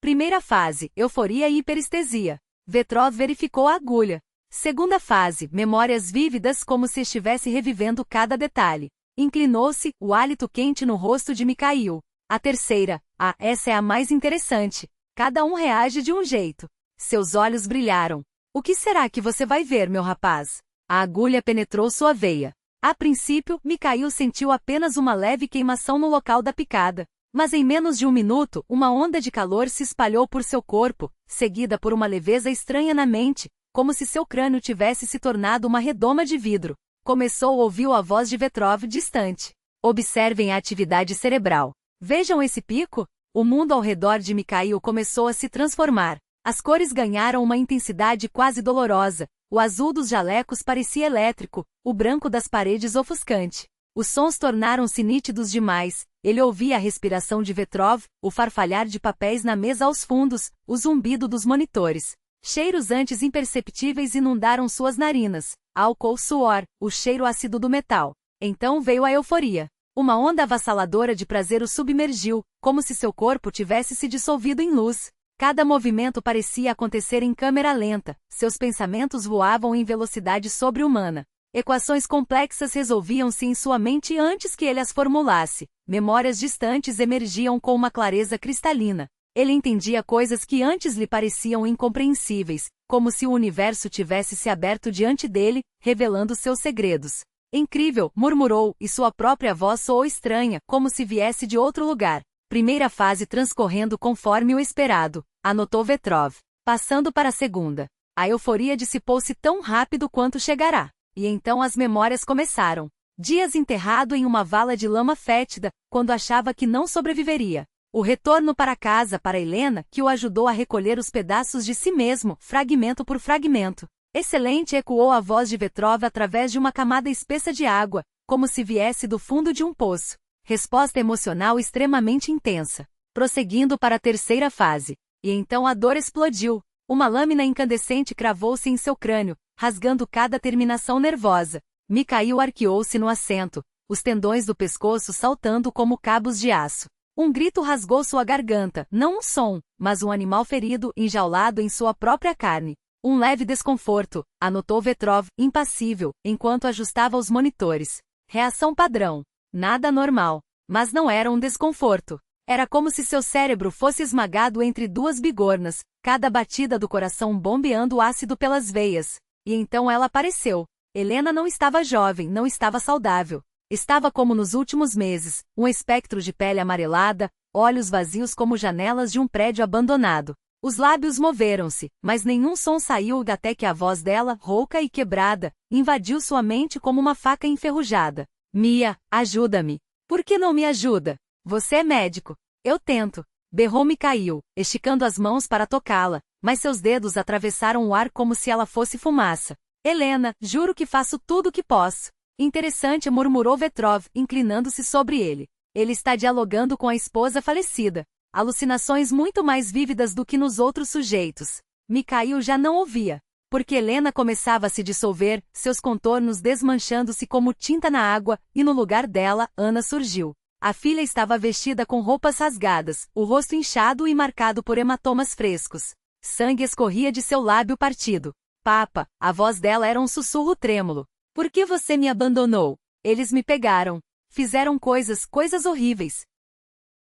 Primeira fase, euforia e hiperestesia. Vetrov verificou a agulha. Segunda fase, memórias vívidas como se estivesse revivendo cada detalhe. Inclinou-se, o hálito quente no rosto de Mikhail. A terceira, essa é a mais interessante. Cada um reage de um jeito. Seus olhos brilharam. O que será que você vai ver, meu rapaz? A agulha penetrou sua veia. A princípio, Mikhail sentiu apenas uma leve queimação no local da picada. Mas em menos de um minuto, uma onda de calor se espalhou por seu corpo, seguida por uma leveza estranha na mente, como se seu crânio tivesse se tornado uma redoma de vidro. Começou a ouvir a voz de Vetrov distante. Observem a atividade cerebral. Vejam esse pico? O mundo ao redor de Mikhail começou a se transformar. As cores ganharam uma intensidade quase dolorosa. O azul dos jalecos parecia elétrico, o branco das paredes ofuscante. Os sons tornaram-se nítidos demais. Ele ouvia a respiração de Vetrov, o farfalhar de papéis na mesa aos fundos, o zumbido dos monitores. Cheiros antes imperceptíveis inundaram suas narinas. Álcool, suor, o cheiro ácido do metal. Então veio a euforia. Uma onda avassaladora de prazer o submergiu, como se seu corpo tivesse se dissolvido em luz. Cada movimento parecia acontecer em câmera lenta, seus pensamentos voavam em velocidade sobre-humana. Equações complexas resolviam-se em sua mente antes que ele as formulasse. Memórias distantes emergiam com uma clareza cristalina. Ele entendia coisas que antes lhe pareciam incompreensíveis, como se o universo tivesse se aberto diante dele, revelando seus segredos. Incrível, murmurou, e sua própria voz soou estranha, como se viesse de outro lugar. Primeira fase transcorrendo conforme o esperado, anotou Vetrov. Passando para a segunda. A euforia dissipou-se tão rápido quanto chegará. E então as memórias começaram. Dias enterrado em uma vala de lama fétida, quando achava que não sobreviveria. O retorno para casa para Helena, que o ajudou a recolher os pedaços de si mesmo, fragmento por fragmento. Excelente, ecoou a voz de Vetrov através de uma camada espessa de água, como se viesse do fundo de um poço. Resposta emocional extremamente intensa. Prosseguindo para a terceira fase. E então a dor explodiu. Uma lâmina incandescente cravou-se em seu crânio, rasgando cada terminação nervosa. Mikhail arqueou-se no assento, os tendões do pescoço saltando como cabos de aço. Um grito rasgou sua garganta, não um som, mas um animal ferido, enjaulado em sua própria carne. Um leve desconforto, anotou Vetrov, impassível, enquanto ajustava os monitores. Reação padrão. Nada normal. Mas não era um desconforto. Era como se seu cérebro fosse esmagado entre duas bigornas, cada batida do coração bombeando ácido pelas veias. E então ela apareceu. Helena não estava jovem, não estava saudável. Estava como nos últimos meses, um espectro de pele amarelada, olhos vazios como janelas de um prédio abandonado. Os lábios moveram-se, mas nenhum som saiu até que a voz dela, rouca e quebrada, invadiu sua mente como uma faca enferrujada. Mia, ajuda-me. Por que não me ajuda? Você é médico. Eu tento. Berrou Mikhail, esticando as mãos para tocá-la, mas seus dedos atravessaram o ar como se ela fosse fumaça. Helena, juro que faço tudo o que posso. Interessante, murmurou Vetrov, inclinando-se sobre ele. Ele está dialogando com a esposa falecida. Alucinações muito mais vívidas do que nos outros sujeitos. Mikhail já não ouvia. Porque Helena começava a se dissolver, seus contornos desmanchando-se como tinta na água, e no lugar dela, Ana surgiu. A filha estava vestida com roupas rasgadas, o rosto inchado e marcado por hematomas frescos. Sangue escorria de seu lábio partido. Papa, a voz dela era um sussurro trêmulo. Por que você me abandonou? Eles me pegaram. Fizeram coisas horríveis.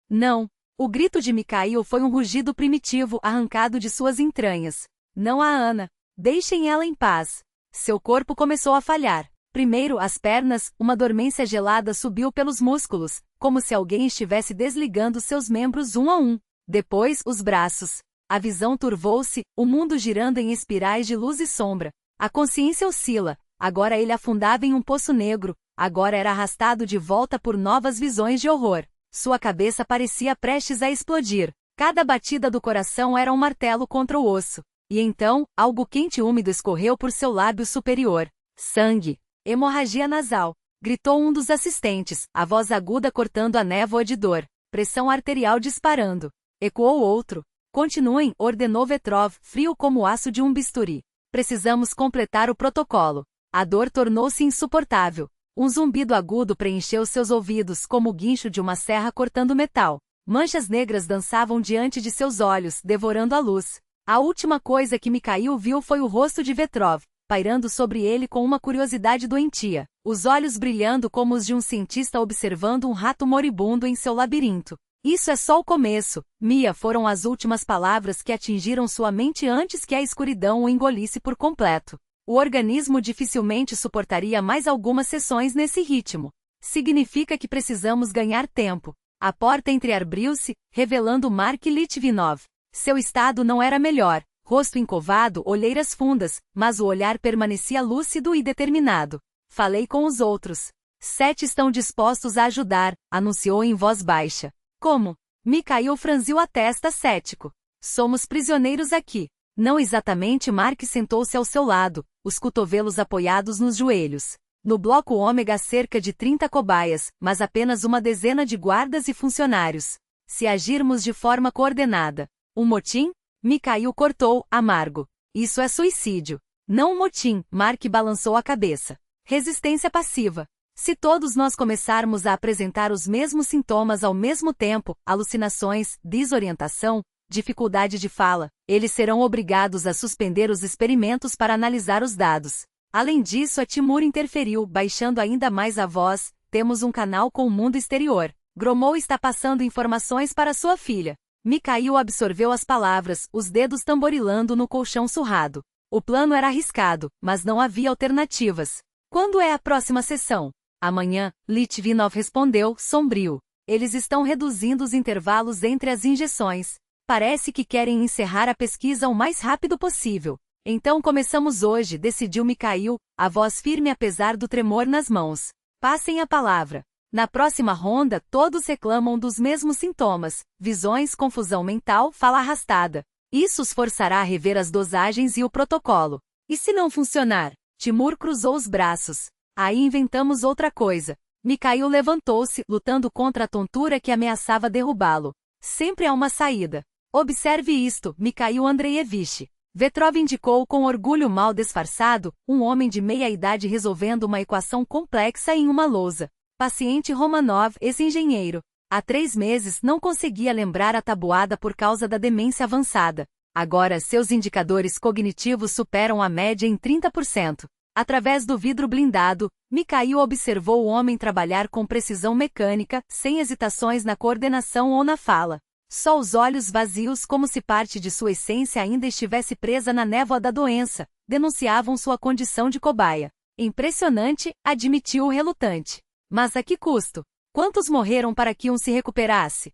Não. O grito de Mikhail foi um rugido primitivo arrancado de suas entranhas. Não a Ana. Deixem ela em paz. Seu corpo começou a falhar. Primeiro as pernas, uma dormência gelada subiu pelos músculos, como se alguém estivesse desligando seus membros um a um. Depois, os braços. A visão turvou-se, o mundo girando em espirais de luz e sombra. A consciência oscila. Agora ele afundava em um poço negro, agora era arrastado de volta por novas visões de horror. Sua cabeça parecia prestes a explodir. Cada batida do coração era um martelo contra o osso. E então, algo quente e úmido escorreu por seu lábio superior. Sangue. Hemorragia nasal. Gritou um dos assistentes, a voz aguda cortando a névoa de dor. Pressão arterial disparando. Ecoou outro. Continuem, ordenou Vetrov, frio como o aço de um bisturi. Precisamos completar o protocolo. A dor tornou-se insuportável. Um zumbido agudo preencheu seus ouvidos como o guincho de uma serra cortando metal. Manchas negras dançavam diante de seus olhos, devorando a luz. A última coisa que Mikhail viu foi o rosto de Vetrov, pairando sobre ele com uma curiosidade doentia, os olhos brilhando como os de um cientista observando um rato moribundo em seu labirinto. Isso é só o começo, Mia, foram as últimas palavras que atingiram sua mente antes que a escuridão o engolisse por completo. O organismo dificilmente suportaria mais algumas sessões nesse ritmo. Significa que precisamos ganhar tempo. A porta entreabriu-se, revelando Mark Litvinov. Seu estado não era melhor, rosto encovado, olheiras fundas, mas o olhar permanecia lúcido e determinado. Falei com os outros. 7 estão dispostos a ajudar, anunciou em voz baixa. Como? Mikhail franziu a testa cético. Somos prisioneiros aqui. Não exatamente. Mark sentou-se ao seu lado, os cotovelos apoiados nos joelhos. No bloco ômega cerca de 30 cobaias, mas apenas uma dezena de guardas e funcionários. Se agirmos de forma coordenada. Um motim? Mikhail cortou, amargo. Isso é suicídio. Não um motim, Mark balançou a cabeça. Resistência passiva. Se todos nós começarmos a apresentar os mesmos sintomas ao mesmo tempo, alucinações, desorientação, dificuldade de fala, eles serão obrigados a suspender os experimentos para analisar os dados. Além disso, a Timur interferiu, baixando ainda mais a voz. Temos um canal com o mundo exterior. Gromov está passando informações para sua filha. Mikhail absorveu as palavras, os dedos tamborilando no colchão surrado. O plano era arriscado, mas não havia alternativas. Quando é a próxima sessão? Amanhã, Litvinov respondeu, sombrio. Eles estão reduzindo os intervalos entre as injeções. Parece que querem encerrar a pesquisa o mais rápido possível. Então começamos hoje, decidiu Mikhail, a voz firme apesar do tremor nas mãos. Passem a palavra. Na próxima ronda, todos reclamam dos mesmos sintomas, visões, confusão mental, fala arrastada. Isso os forçará a rever as dosagens e o protocolo. E se não funcionar? Timur cruzou os braços. Aí inventamos outra coisa. Mikhail levantou-se, lutando contra a tontura que ameaçava derrubá-lo. Sempre há uma saída. Observe isto, Mikhail Andreevich. Vetrov indicou com orgulho mal disfarçado, um homem de meia-idade resolvendo uma equação complexa em uma lousa. Paciente Romanov, ex-engenheiro. Há 3 meses não conseguia lembrar a tabuada por causa da demência avançada. Agora seus indicadores cognitivos superam a média em 30%. Através do vidro blindado, Mikhail observou o homem trabalhar com precisão mecânica, sem hesitações na coordenação ou na fala. Só os olhos vazios como se parte de sua essência ainda estivesse presa na névoa da doença, denunciavam sua condição de cobaia. Impressionante, admitiu o relutante. Mas a que custo? Quantos morreram para que um se recuperasse?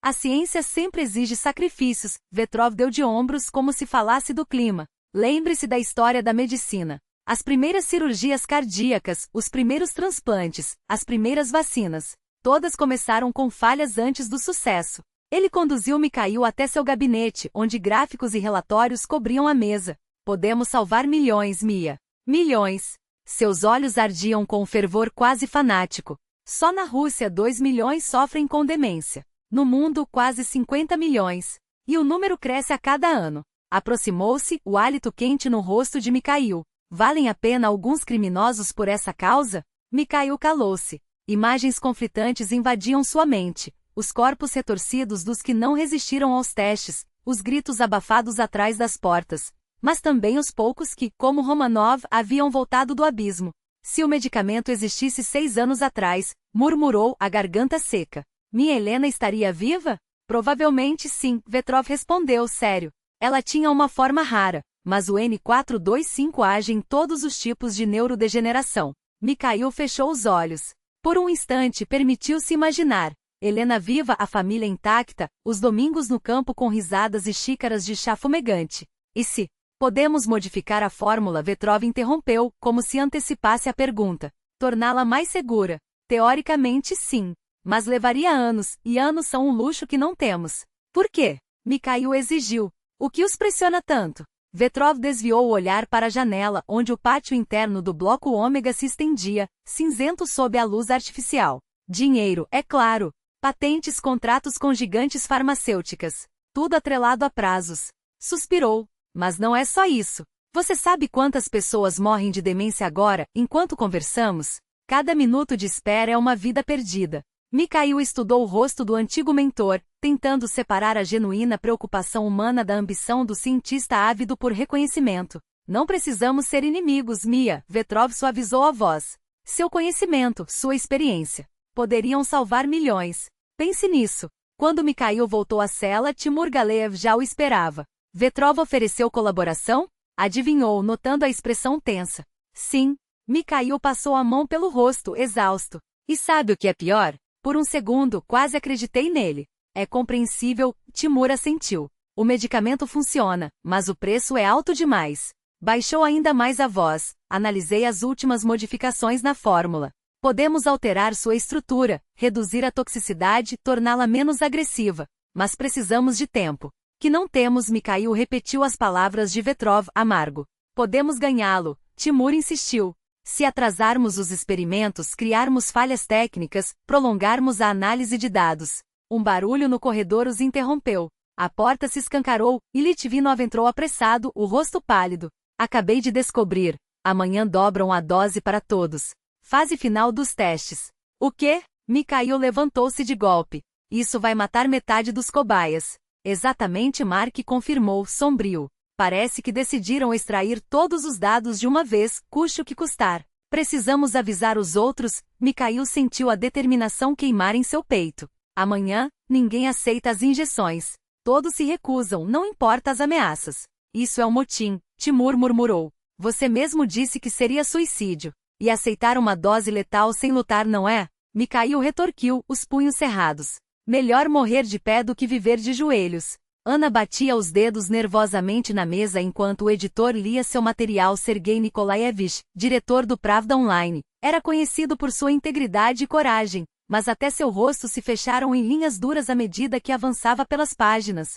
A ciência sempre exige sacrifícios, Vetrov deu de ombros como se falasse do clima. Lembre-se da história da medicina. As primeiras cirurgias cardíacas, os primeiros transplantes, as primeiras vacinas. Todas começaram com falhas antes do sucesso. Ele conduziu Mikhail até seu gabinete, onde gráficos e relatórios cobriam a mesa. Podemos salvar milhões, Mia. Milhões. Seus olhos ardiam com um fervor quase fanático. Só na Rússia 2 milhões sofrem com demência. No mundo, quase 50 milhões. E o número cresce a cada ano. Aproximou-se, o hálito quente no rosto de Mikhail. Valem a pena alguns criminosos por essa causa? Mikhail calou-se. Imagens conflitantes invadiam sua mente. Os corpos retorcidos dos que não resistiram aos testes, os gritos abafados atrás das portas. Mas também os poucos que, como Romanov, haviam voltado do abismo. Se o medicamento existisse 6 anos atrás, murmurou, a garganta seca. Minha Helena estaria viva? Provavelmente sim, Vetrov respondeu sério. Ela tinha uma forma rara, mas o N425 age em todos os tipos de neurodegeneração. Mikhail fechou os olhos. Por um instante permitiu-se imaginar. Helena viva, a família intacta, os domingos no campo com risadas e xícaras de chá fumegante. E se podemos modificar a fórmula? Vetrov interrompeu, como se antecipasse a pergunta. Torná-la mais segura. Teoricamente sim. Mas levaria anos, e anos são um luxo que não temos. Por quê? Mikhail exigiu. O que os pressiona tanto? Vetrov desviou o olhar para a janela, onde o pátio interno do bloco ômega se estendia, cinzento sob a luz artificial. Dinheiro, é claro. Patentes, contratos com gigantes farmacêuticas. Tudo atrelado a prazos. Suspirou. Mas não é só isso. Você sabe quantas pessoas morrem de demência agora, enquanto conversamos? Cada minuto de espera é uma vida perdida. Mikhail estudou o rosto do antigo mentor, tentando separar a genuína preocupação humana da ambição do cientista ávido por reconhecimento. Não precisamos ser inimigos, Mia, Vetrov suavizou a voz. Seu conhecimento, sua experiência, poderiam salvar milhões. Pense nisso. Quando Mikhail voltou à cela, Timur Galeev já o esperava. Vetrov ofereceu colaboração? Adivinhou, notando a expressão tensa. Sim. Mikhail passou a mão pelo rosto, exausto. E sabe o que é pior? Por um segundo, quase acreditei nele. É compreensível, Timur assentiu. O medicamento funciona, mas o preço é alto demais. Baixou ainda mais a voz. Analisei as últimas modificações na fórmula. Podemos alterar sua estrutura, reduzir a toxicidade, torná-la menos agressiva. Mas precisamos de tempo. Que não temos, Mikhail repetiu as palavras de Vetrov, amargo. Podemos ganhá-lo, Timur insistiu. Se atrasarmos os experimentos, criarmos falhas técnicas, prolongarmos a análise de dados. Um barulho no corredor os interrompeu. A porta se escancarou, e Litvinov entrou apressado, o rosto pálido. Acabei de descobrir. Amanhã dobram a dose para todos. Fase final dos testes. O quê? Mikhail levantou-se de golpe. Isso vai matar metade dos cobaias. Exatamente, Mark confirmou, sombrio. Parece que decidiram extrair todos os dados de uma vez, custe o que custar. Precisamos avisar os outros. Mikhail sentiu a determinação queimar em seu peito. Amanhã, ninguém aceita as injeções. Todos se recusam, não importa as ameaças. Isso é um motim, Timur murmurou. Você mesmo disse que seria suicídio. E aceitar uma dose letal sem lutar não é? Mikhail retorquiu, os punhos cerrados. Melhor morrer de pé do que viver de joelhos. Ana batia os dedos nervosamente na mesa enquanto o editor lia seu material. Sergei Nikolaevich, diretor do Pravda Online, era conhecido por sua integridade e coragem, mas até seu rosto se fecharam em linhas duras à medida que avançava pelas páginas.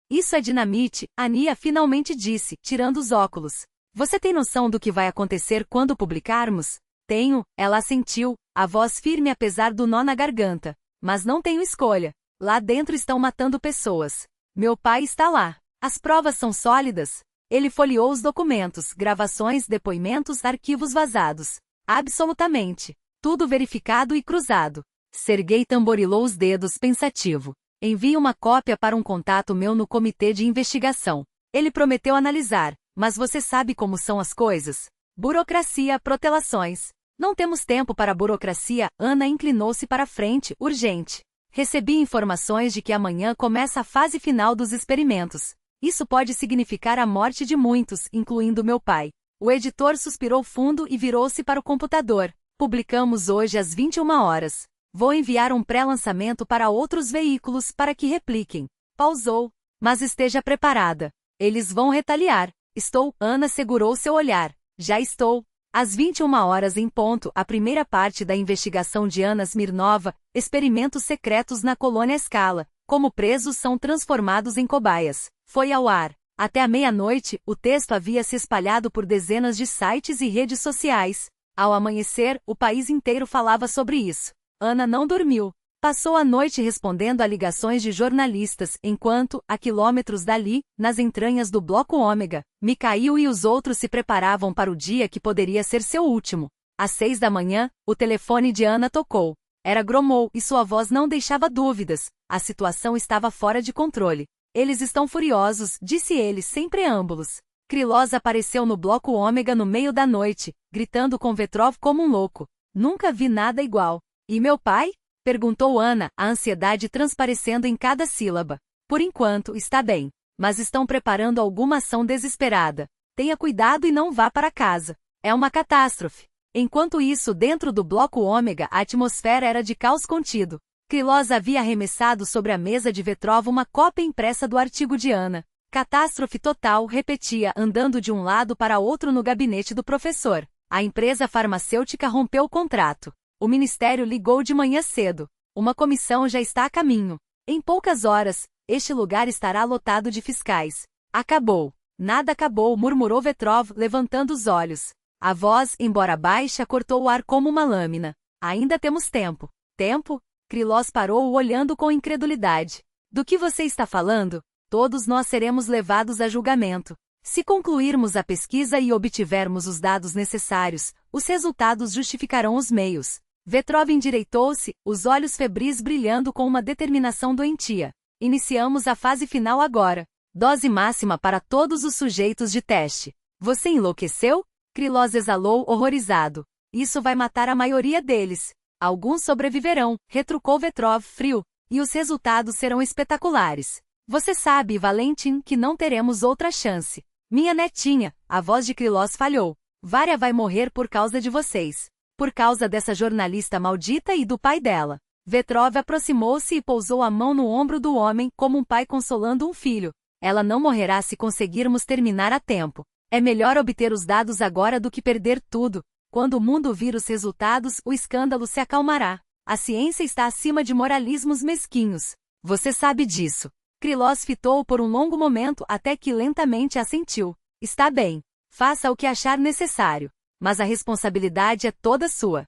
Isso é dinamite, Ania finalmente disse, tirando os óculos. Você tem noção do que vai acontecer quando publicarmos? Tenho, ela assentiu, a voz firme apesar do nó na garganta. Mas não tenho escolha. Lá dentro estão matando pessoas. Meu pai está lá. As provas são sólidas. Ele folheou os documentos, gravações, depoimentos, arquivos vazados. Absolutamente. Tudo verificado e cruzado. Sergei tamborilou os dedos, pensativo. Envie uma cópia para um contato meu no comitê de investigação. Ele prometeu analisar, mas você sabe como são as coisas. Burocracia, protelações. Não temos tempo para burocracia. Ana inclinou-se para frente, urgente. Recebi informações de que amanhã começa a fase final dos experimentos. Isso pode significar a morte de muitos, incluindo meu pai. O editor suspirou fundo e virou-se para o computador. Publicamos hoje às 21 horas. Vou enviar um pré-lançamento para outros veículos para que repliquem. Pausou. Mas esteja preparada. Eles vão retaliar. Estou. Ana segurou seu olhar. Já estou. Às 21 horas em ponto, a primeira parte da investigação de Ana Smirnova, experimentos secretos na colônia Scala, como presos são transformados em cobaias, foi ao ar. Até a meia-noite, o texto havia se espalhado por dezenas de sites e redes sociais. Ao amanhecer, o país inteiro falava sobre isso. Ana não dormiu. Passou a noite respondendo a ligações de jornalistas, enquanto, a quilômetros dali, nas entranhas do bloco ômega, Mikhail e os outros se preparavam para o dia que poderia ser seu último. Às 6 da manhã, o telefone de Ana tocou. Era Gromov e sua voz não deixava dúvidas. A situação estava fora de controle. Eles estão furiosos, disse ele sem preâmbulos. Krylos apareceu no bloco Ômega no meio da noite, gritando com Vetrov como um louco. Nunca vi nada igual. E meu pai? Perguntou Ana, a ansiedade transparecendo em cada sílaba. Por enquanto, está bem. Mas estão preparando alguma ação desesperada. Tenha cuidado e não vá para casa. É uma catástrofe. Enquanto isso, dentro do bloco Ômega, a atmosfera era de caos contido. Krylos havia arremessado sobre a mesa de Vetrov uma cópia impressa do artigo de Ana. Catástrofe total, repetia, andando de um lado para outro no gabinete do professor. A empresa farmacêutica rompeu o contrato. O ministério ligou de manhã cedo. Uma comissão já está a caminho. Em poucas horas, este lugar estará lotado de fiscais. Acabou. Nada acabou, murmurou Vetrov, levantando os olhos. A voz, embora baixa, cortou o ar como uma lâmina. Ainda temos tempo. Tempo? Krylos parou olhando com incredulidade. Do que você está falando? Todos nós seremos levados a julgamento. Se concluirmos a pesquisa e obtivermos os dados necessários, os resultados justificarão os meios. Vetrov endireitou-se, os olhos febris brilhando com uma determinação doentia. Iniciamos a fase final agora. Dose máxima para todos os sujeitos de teste. Você enlouqueceu? Krylos exalou, horrorizado. Isso vai matar a maioria deles. Alguns sobreviverão, retrucou Vetrov frio, e os resultados serão espetaculares. Você sabe, Valentin, que não teremos outra chance. Minha netinha, a voz de Krylos falhou. Vária vai morrer por causa de vocês. Por causa dessa jornalista maldita e do pai dela. Vetrov aproximou-se e pousou a mão no ombro do homem, como um pai consolando um filho. Ela não morrerá se conseguirmos terminar a tempo. É melhor obter os dados agora do que perder tudo. Quando o mundo vir os resultados, o escândalo se acalmará. A ciência está acima de moralismos mesquinhos. Você sabe disso. Krylos fitou por um longo momento até que lentamente assentiu. Está bem. Faça o que achar necessário. Mas a responsabilidade é toda sua.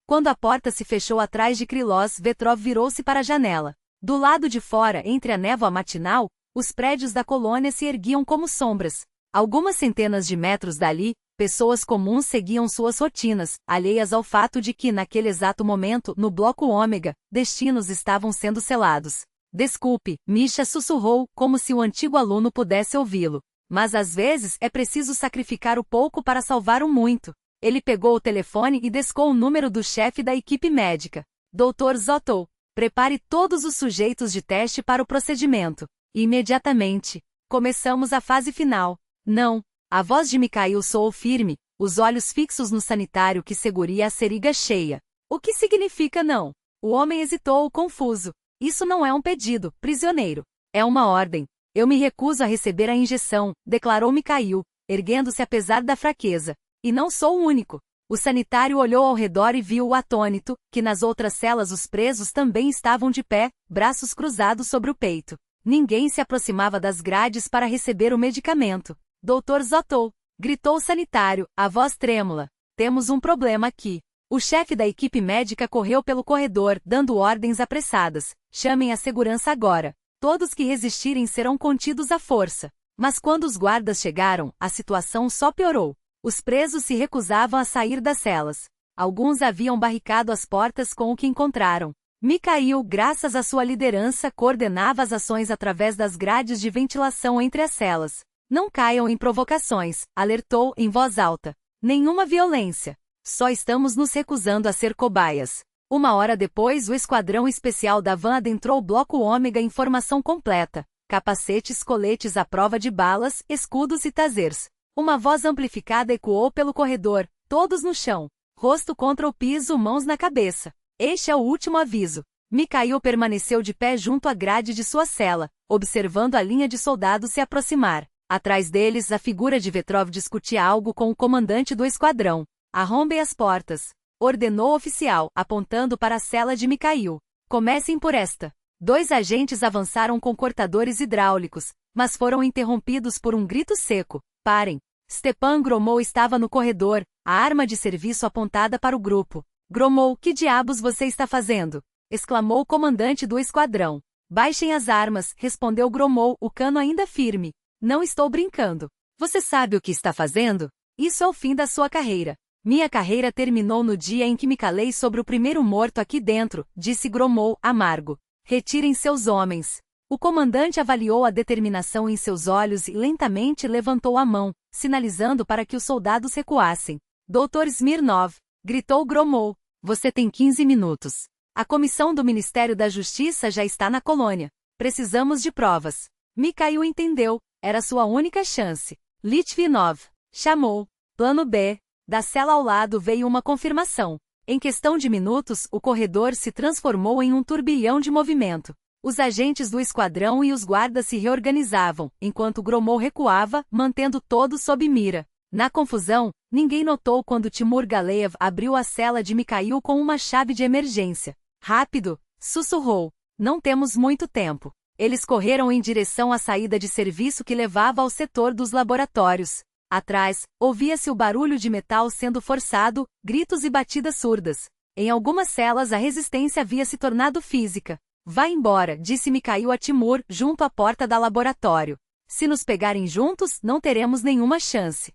Quando a porta se fechou atrás de Krylos, Vetrov virou-se para a janela. Do lado de fora, entre a névoa matinal, os prédios da colônia se erguiam como sombras. Algumas centenas de metros dali, pessoas comuns seguiam suas rotinas, alheias ao fato de que, naquele exato momento, no bloco Ômega, destinos estavam sendo selados. Desculpe, Misha sussurrou, como se o antigo aluno pudesse ouvi-lo. Mas às vezes é preciso sacrificar o pouco para salvar o muito. Ele pegou o telefone e descou o número do chefe da equipe médica. Dr. Zotto, prepare todos os sujeitos de teste para o procedimento. Imediatamente. Começamos a fase final. Não. A voz de Mikhail soou firme, os olhos fixos no sanitário que seguria a seringa cheia. O que significa não? O homem hesitou, confuso. Isso não é um pedido, prisioneiro. É uma ordem. Eu me recuso a receber a injeção, declarou Mikhail, erguendo-se apesar da fraqueza. E não sou o único. O sanitário olhou ao redor e viu o atônito, que nas outras celas os presos também estavam de pé, braços cruzados sobre o peito. Ninguém se aproximava das grades para receber o medicamento. Dr. Zotto, gritou o sanitário, a voz trêmula. Temos um problema aqui. O chefe da equipe médica correu pelo corredor, dando ordens apressadas. Chamem a segurança agora. Todos que resistirem serão contidos à força. Mas quando os guardas chegaram, a situação só piorou. Os presos se recusavam a sair das celas. Alguns haviam barricado as portas com o que encontraram. Mikhail, graças à sua liderança, coordenava as ações através das grades de ventilação entre as celas. Não caiam em provocações, alertou em voz alta. Nenhuma violência. Só estamos nos recusando a ser cobaias. 1 hora depois, o esquadrão especial da van adentrou o bloco Ômega em formação completa. Capacetes, coletes à prova de balas, escudos e tasers. Uma voz amplificada ecoou pelo corredor, todos no chão. Rosto contra o piso, mãos na cabeça. Este é o último aviso. Mikhail permaneceu de pé junto à grade de sua cela, observando a linha de soldados se aproximar. Atrás deles, a figura de Vetrov discutia algo com o comandante do esquadrão. Arrombem as portas, ordenou o oficial, apontando para a cela de Mikhail. Comecem por esta. 2 agentes avançaram com cortadores hidráulicos, mas foram interrompidos por um grito seco. Parem. Stepan Gromov estava no corredor, a arma de serviço apontada para o grupo. Gromov, que diabos você está fazendo? Exclamou o comandante do esquadrão. Baixem as armas, respondeu Gromov, o cano ainda firme. Não estou brincando. Você sabe o que está fazendo? Isso é o fim da sua carreira. Minha carreira terminou no dia em que me calei sobre o primeiro morto aqui dentro, disse Gromov, amargo. Retirem seus homens. O comandante avaliou a determinação em seus olhos e lentamente levantou a mão, sinalizando para que os soldados recuassem. Dr. Smirnov, gritou Gromov, você tem 15 minutos. A comissão do Ministério da Justiça já está na colônia. Precisamos de provas. Mikhail entendeu, era sua única chance. Litvinov chamou. Plano B. Da cela ao lado veio uma confirmação. Em questão de minutos, o corredor se transformou em um turbilhão de movimento. Os agentes do esquadrão e os guardas se reorganizavam, enquanto Gromov recuava, mantendo todos sob mira. Na confusão, ninguém notou quando Timur Galeev abriu a cela de Mikhail com uma chave de emergência. Rápido, sussurrou. Não temos muito tempo. Eles correram em direção à saída de serviço que levava ao setor dos laboratórios. Atrás, ouvia-se o barulho de metal sendo forçado, gritos e batidas surdas. Em algumas celas a resistência havia se tornado física. Vá embora, disse Mikhail a Timur, junto à porta da laboratório. Se nos pegarem juntos, não teremos nenhuma chance.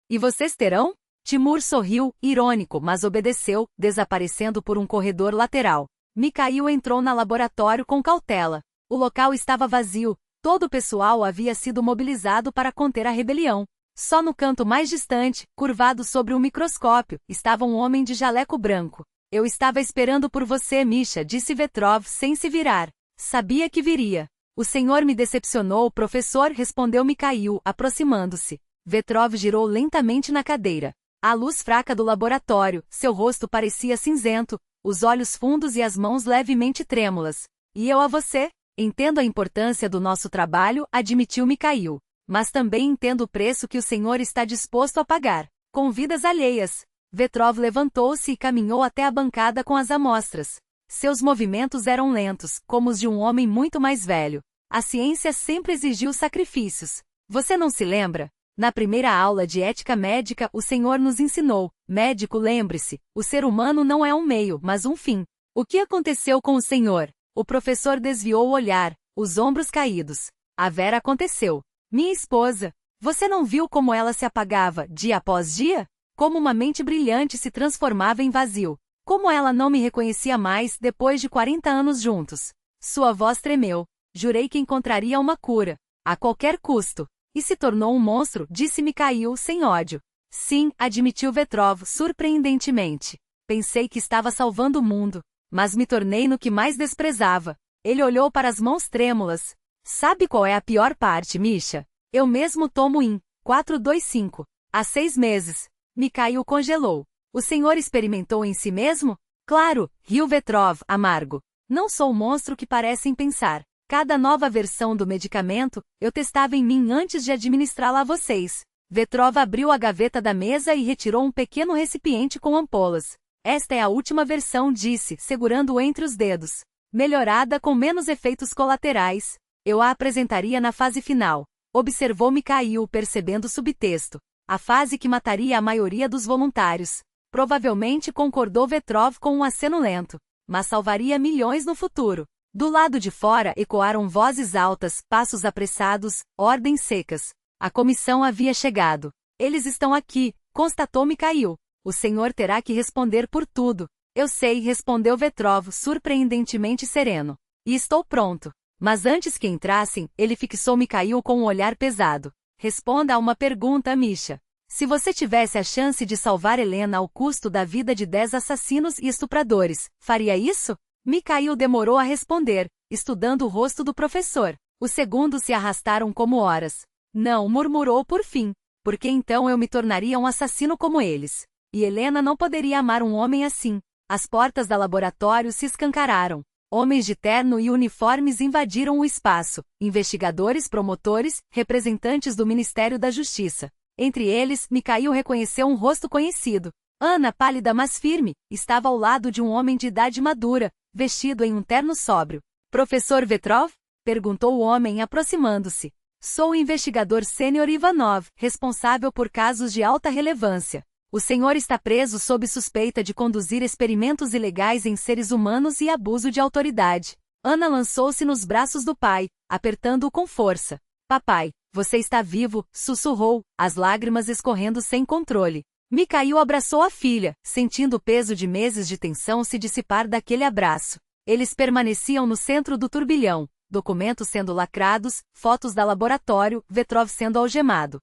E vocês terão? Timur sorriu, irônico, mas obedeceu, desaparecendo por um corredor lateral. Mikhail entrou no laboratório com cautela. O local estava vazio, todo o pessoal havia sido mobilizado para conter a rebelião. Só no canto mais distante, curvado sobre um microscópio, estava um homem de jaleco branco. Eu estava esperando por você, Misha, disse Vetrov sem se virar. Sabia que viria. O senhor me decepcionou, professor, respondeu Mikhail, aproximando-se. Vetrov girou lentamente na cadeira. À luz fraca do laboratório, seu rosto parecia cinzento, os olhos fundos e as mãos levemente trêmulas. E eu a você? Entendo a importância do nosso trabalho, admitiu Mikhail. Mas também entendo o preço que o senhor está disposto a pagar. Com vidas alheias. Vetrov levantou-se e caminhou até a bancada com as amostras. Seus movimentos eram lentos, como os de um homem muito mais velho. A ciência sempre exigiu sacrifícios. Você não se lembra? Na primeira aula de ética médica, o senhor nos ensinou, médico, lembre-se, o ser humano não é um meio, mas um fim. O que aconteceu com o senhor? O professor desviou o olhar, os ombros caídos. A Vera aconteceu. Minha esposa. Você não viu como ela se apagava, dia após dia? Como uma mente brilhante se transformava em vazio. Como ela não me reconhecia mais depois de 40 anos juntos. Sua voz tremeu. Jurei que encontraria uma cura. A qualquer custo. E se tornou um monstro, disse Mikhail sem ódio. Sim, admitiu Vetrov surpreendentemente. Pensei que estava salvando o mundo, mas me tornei no que mais desprezava. Ele olhou para as mãos trêmulas. Sabe qual é a pior parte, Misha? Eu mesmo tomo IN 425. Há 6 meses. Mikhail congelou. O senhor experimentou em si mesmo? Claro, riu Vetrov, amargo. Não sou o monstro que parecem pensar. Cada nova versão do medicamento, eu testava em mim antes de administrá-la a vocês. Vetrov abriu a gaveta da mesa e retirou um pequeno recipiente com ampolas. Esta é a última versão, disse, segurando-o entre os dedos. Melhorada com menos efeitos colaterais. Eu a apresentaria na fase final. Observou Mikhail, percebendo o subtexto. A fase que mataria a maioria dos voluntários. Provavelmente concordou Vetrov com um aceno lento. Mas salvaria milhões no futuro. Do lado de fora ecoaram vozes altas, passos apressados, ordens secas. A comissão havia chegado. Eles estão aqui, constatou Mikhail. O senhor terá que responder por tudo. Eu sei, respondeu Vetrov surpreendentemente sereno. E estou pronto. Mas antes que entrassem, ele fixou Mikhail com um olhar pesado. Responda a uma pergunta, Misha. Se você tivesse a chance de salvar Helena ao custo da vida de 10 assassinos e estupradores, faria isso? Mikhail demorou a responder, estudando o rosto do professor. Os segundos se arrastaram como horas. Não, murmurou por fim. Porque então eu me tornaria um assassino como eles. E Helena não poderia amar um homem assim. As portas do laboratório se escancararam. Homens de terno e uniformes invadiram o espaço. Investigadores, promotores, representantes do Ministério da Justiça. Entre eles, Mikhail reconheceu um rosto conhecido. Ana, pálida mas firme, estava ao lado de um homem de idade madura, vestido em um terno sóbrio. Professor Vetrov? Perguntou o homem aproximando-se. Sou o investigador sênior Ivanov, responsável por casos de alta relevância. O senhor está preso sob suspeita de conduzir experimentos ilegais em seres humanos e abuso de autoridade. Ana lançou-se nos braços do pai, apertando-o com força. Papai, você está vivo, sussurrou, as lágrimas escorrendo sem controle. Mikhail abraçou a filha, sentindo o peso de meses de tensão se dissipar daquele abraço. Eles permaneciam no centro do turbilhão, documentos sendo lacrados, fotos da laboratório, Vetrov sendo algemado.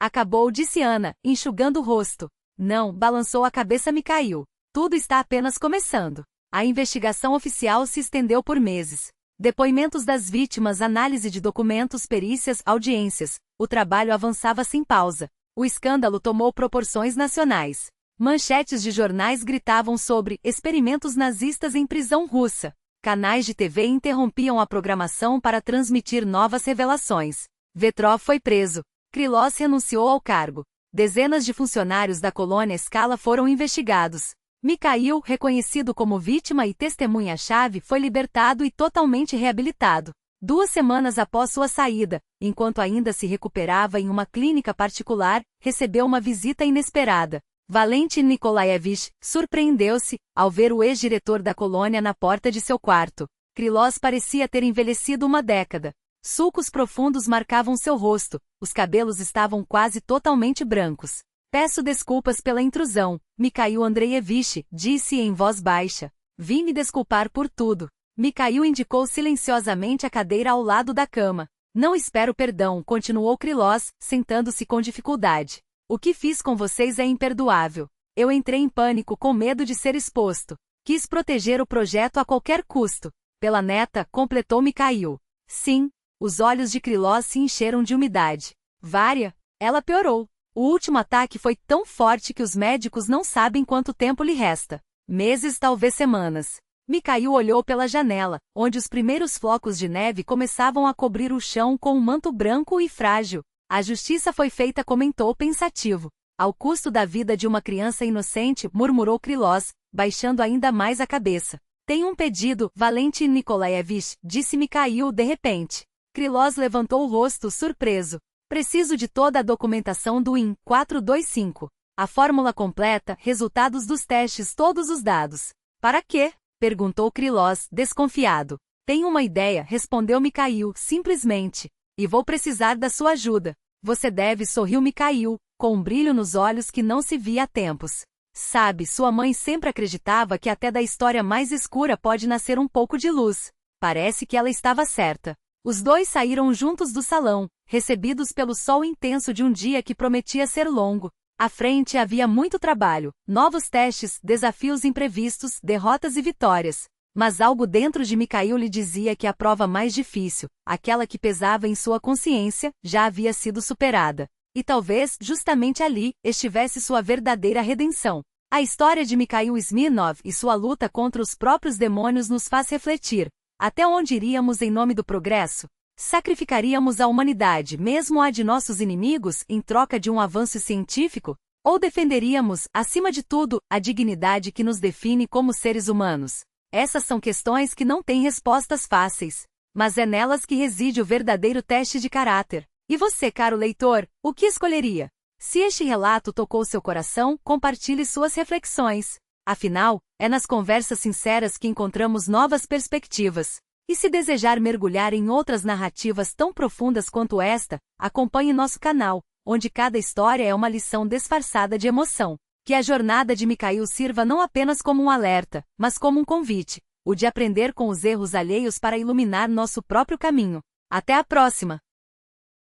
Acabou, disse Ana, enxugando o rosto. Não, balançou a cabeça Mikhail. Tudo está apenas começando. A investigação oficial se estendeu por meses. Depoimentos das vítimas, análise de documentos, perícias, audiências. O trabalho avançava sem pausa. O escândalo tomou proporções nacionais. Manchetes de jornais gritavam sobre experimentos nazistas em prisão russa. Canais de TV interrompiam a programação para transmitir novas revelações. Vetrov foi preso. Krylov renunciou ao cargo. Dezenas de funcionários da colônia Scala foram investigados. Mikhail, reconhecido como vítima e testemunha-chave, foi libertado e totalmente reabilitado. 2 semanas após sua saída, enquanto ainda se recuperava em uma clínica particular, recebeu uma visita inesperada. Valentin Nikolaevich surpreendeu-se ao ver o ex-diretor da colônia na porta de seu quarto. Krylov parecia ter envelhecido uma década. Sulcos profundos marcavam seu rosto, os cabelos estavam quase totalmente brancos. Peço desculpas pela intrusão, Mikhail Andreevich, disse em voz baixa. Vim me desculpar por tudo. Mikhail indicou silenciosamente a cadeira ao lado da cama. Não espero perdão, continuou Krylov, sentando-se com dificuldade. O que fiz com vocês é imperdoável. Eu entrei em pânico com medo de ser exposto. Quis proteger o projeto a qualquer custo. Pela neta, completou Mikhail. Sim. Os olhos de Krylov se encheram de umidade. Vária? Ela piorou. O último ataque foi tão forte que os médicos não sabem quanto tempo lhe resta. Meses, talvez semanas. Mikhail olhou pela janela, onde os primeiros flocos de neve começavam a cobrir o chão com um manto branco e frágil. A justiça foi feita, comentou pensativo. Ao custo da vida de uma criança inocente, murmurou Krylov, baixando ainda mais a cabeça. Tenho um pedido, Valentin Nikolaevich, disse Mikhail de repente. Krylov levantou o rosto, surpreso. Preciso de toda a documentação do IN 425. A fórmula completa, resultados dos testes, todos os dados. Para quê? Perguntou Krylov, desconfiado. Tenho uma ideia, respondeu Mikhail, simplesmente. E vou precisar da sua ajuda. Você deve, sorriu Mikhail, com um brilho nos olhos que não se via há tempos. Sabe, sua mãe sempre acreditava que até da história mais escura pode nascer um pouco de luz. Parece que ela estava certa. Os dois saíram juntos do salão, recebidos pelo sol intenso de um dia que prometia ser longo. À frente havia muito trabalho, novos testes, desafios imprevistos, derrotas e vitórias. Mas algo dentro de Mikhail lhe dizia que a prova mais difícil, aquela que pesava em sua consciência, já havia sido superada. E talvez, justamente ali, estivesse sua verdadeira redenção. A história de Mikhail Smirnov e sua luta contra os próprios demônios nos faz refletir. Até onde iríamos em nome do progresso? Sacrificaríamos a humanidade, mesmo a de nossos inimigos, em troca de um avanço científico? Ou defenderíamos, acima de tudo, a dignidade que nos define como seres humanos? Essas são questões que não têm respostas fáceis. Mas é nelas que reside o verdadeiro teste de caráter. E você, caro leitor, o que escolheria? Se este relato tocou seu coração, compartilhe suas reflexões. Afinal, é nas conversas sinceras que encontramos novas perspectivas. E se desejar mergulhar em outras narrativas tão profundas quanto esta, acompanhe nosso canal, onde cada história é uma lição disfarçada de emoção. Que a jornada de Mikhail sirva não apenas como um alerta, mas como um convite, o de aprender com os erros alheios para iluminar nosso próprio caminho. Até a próxima!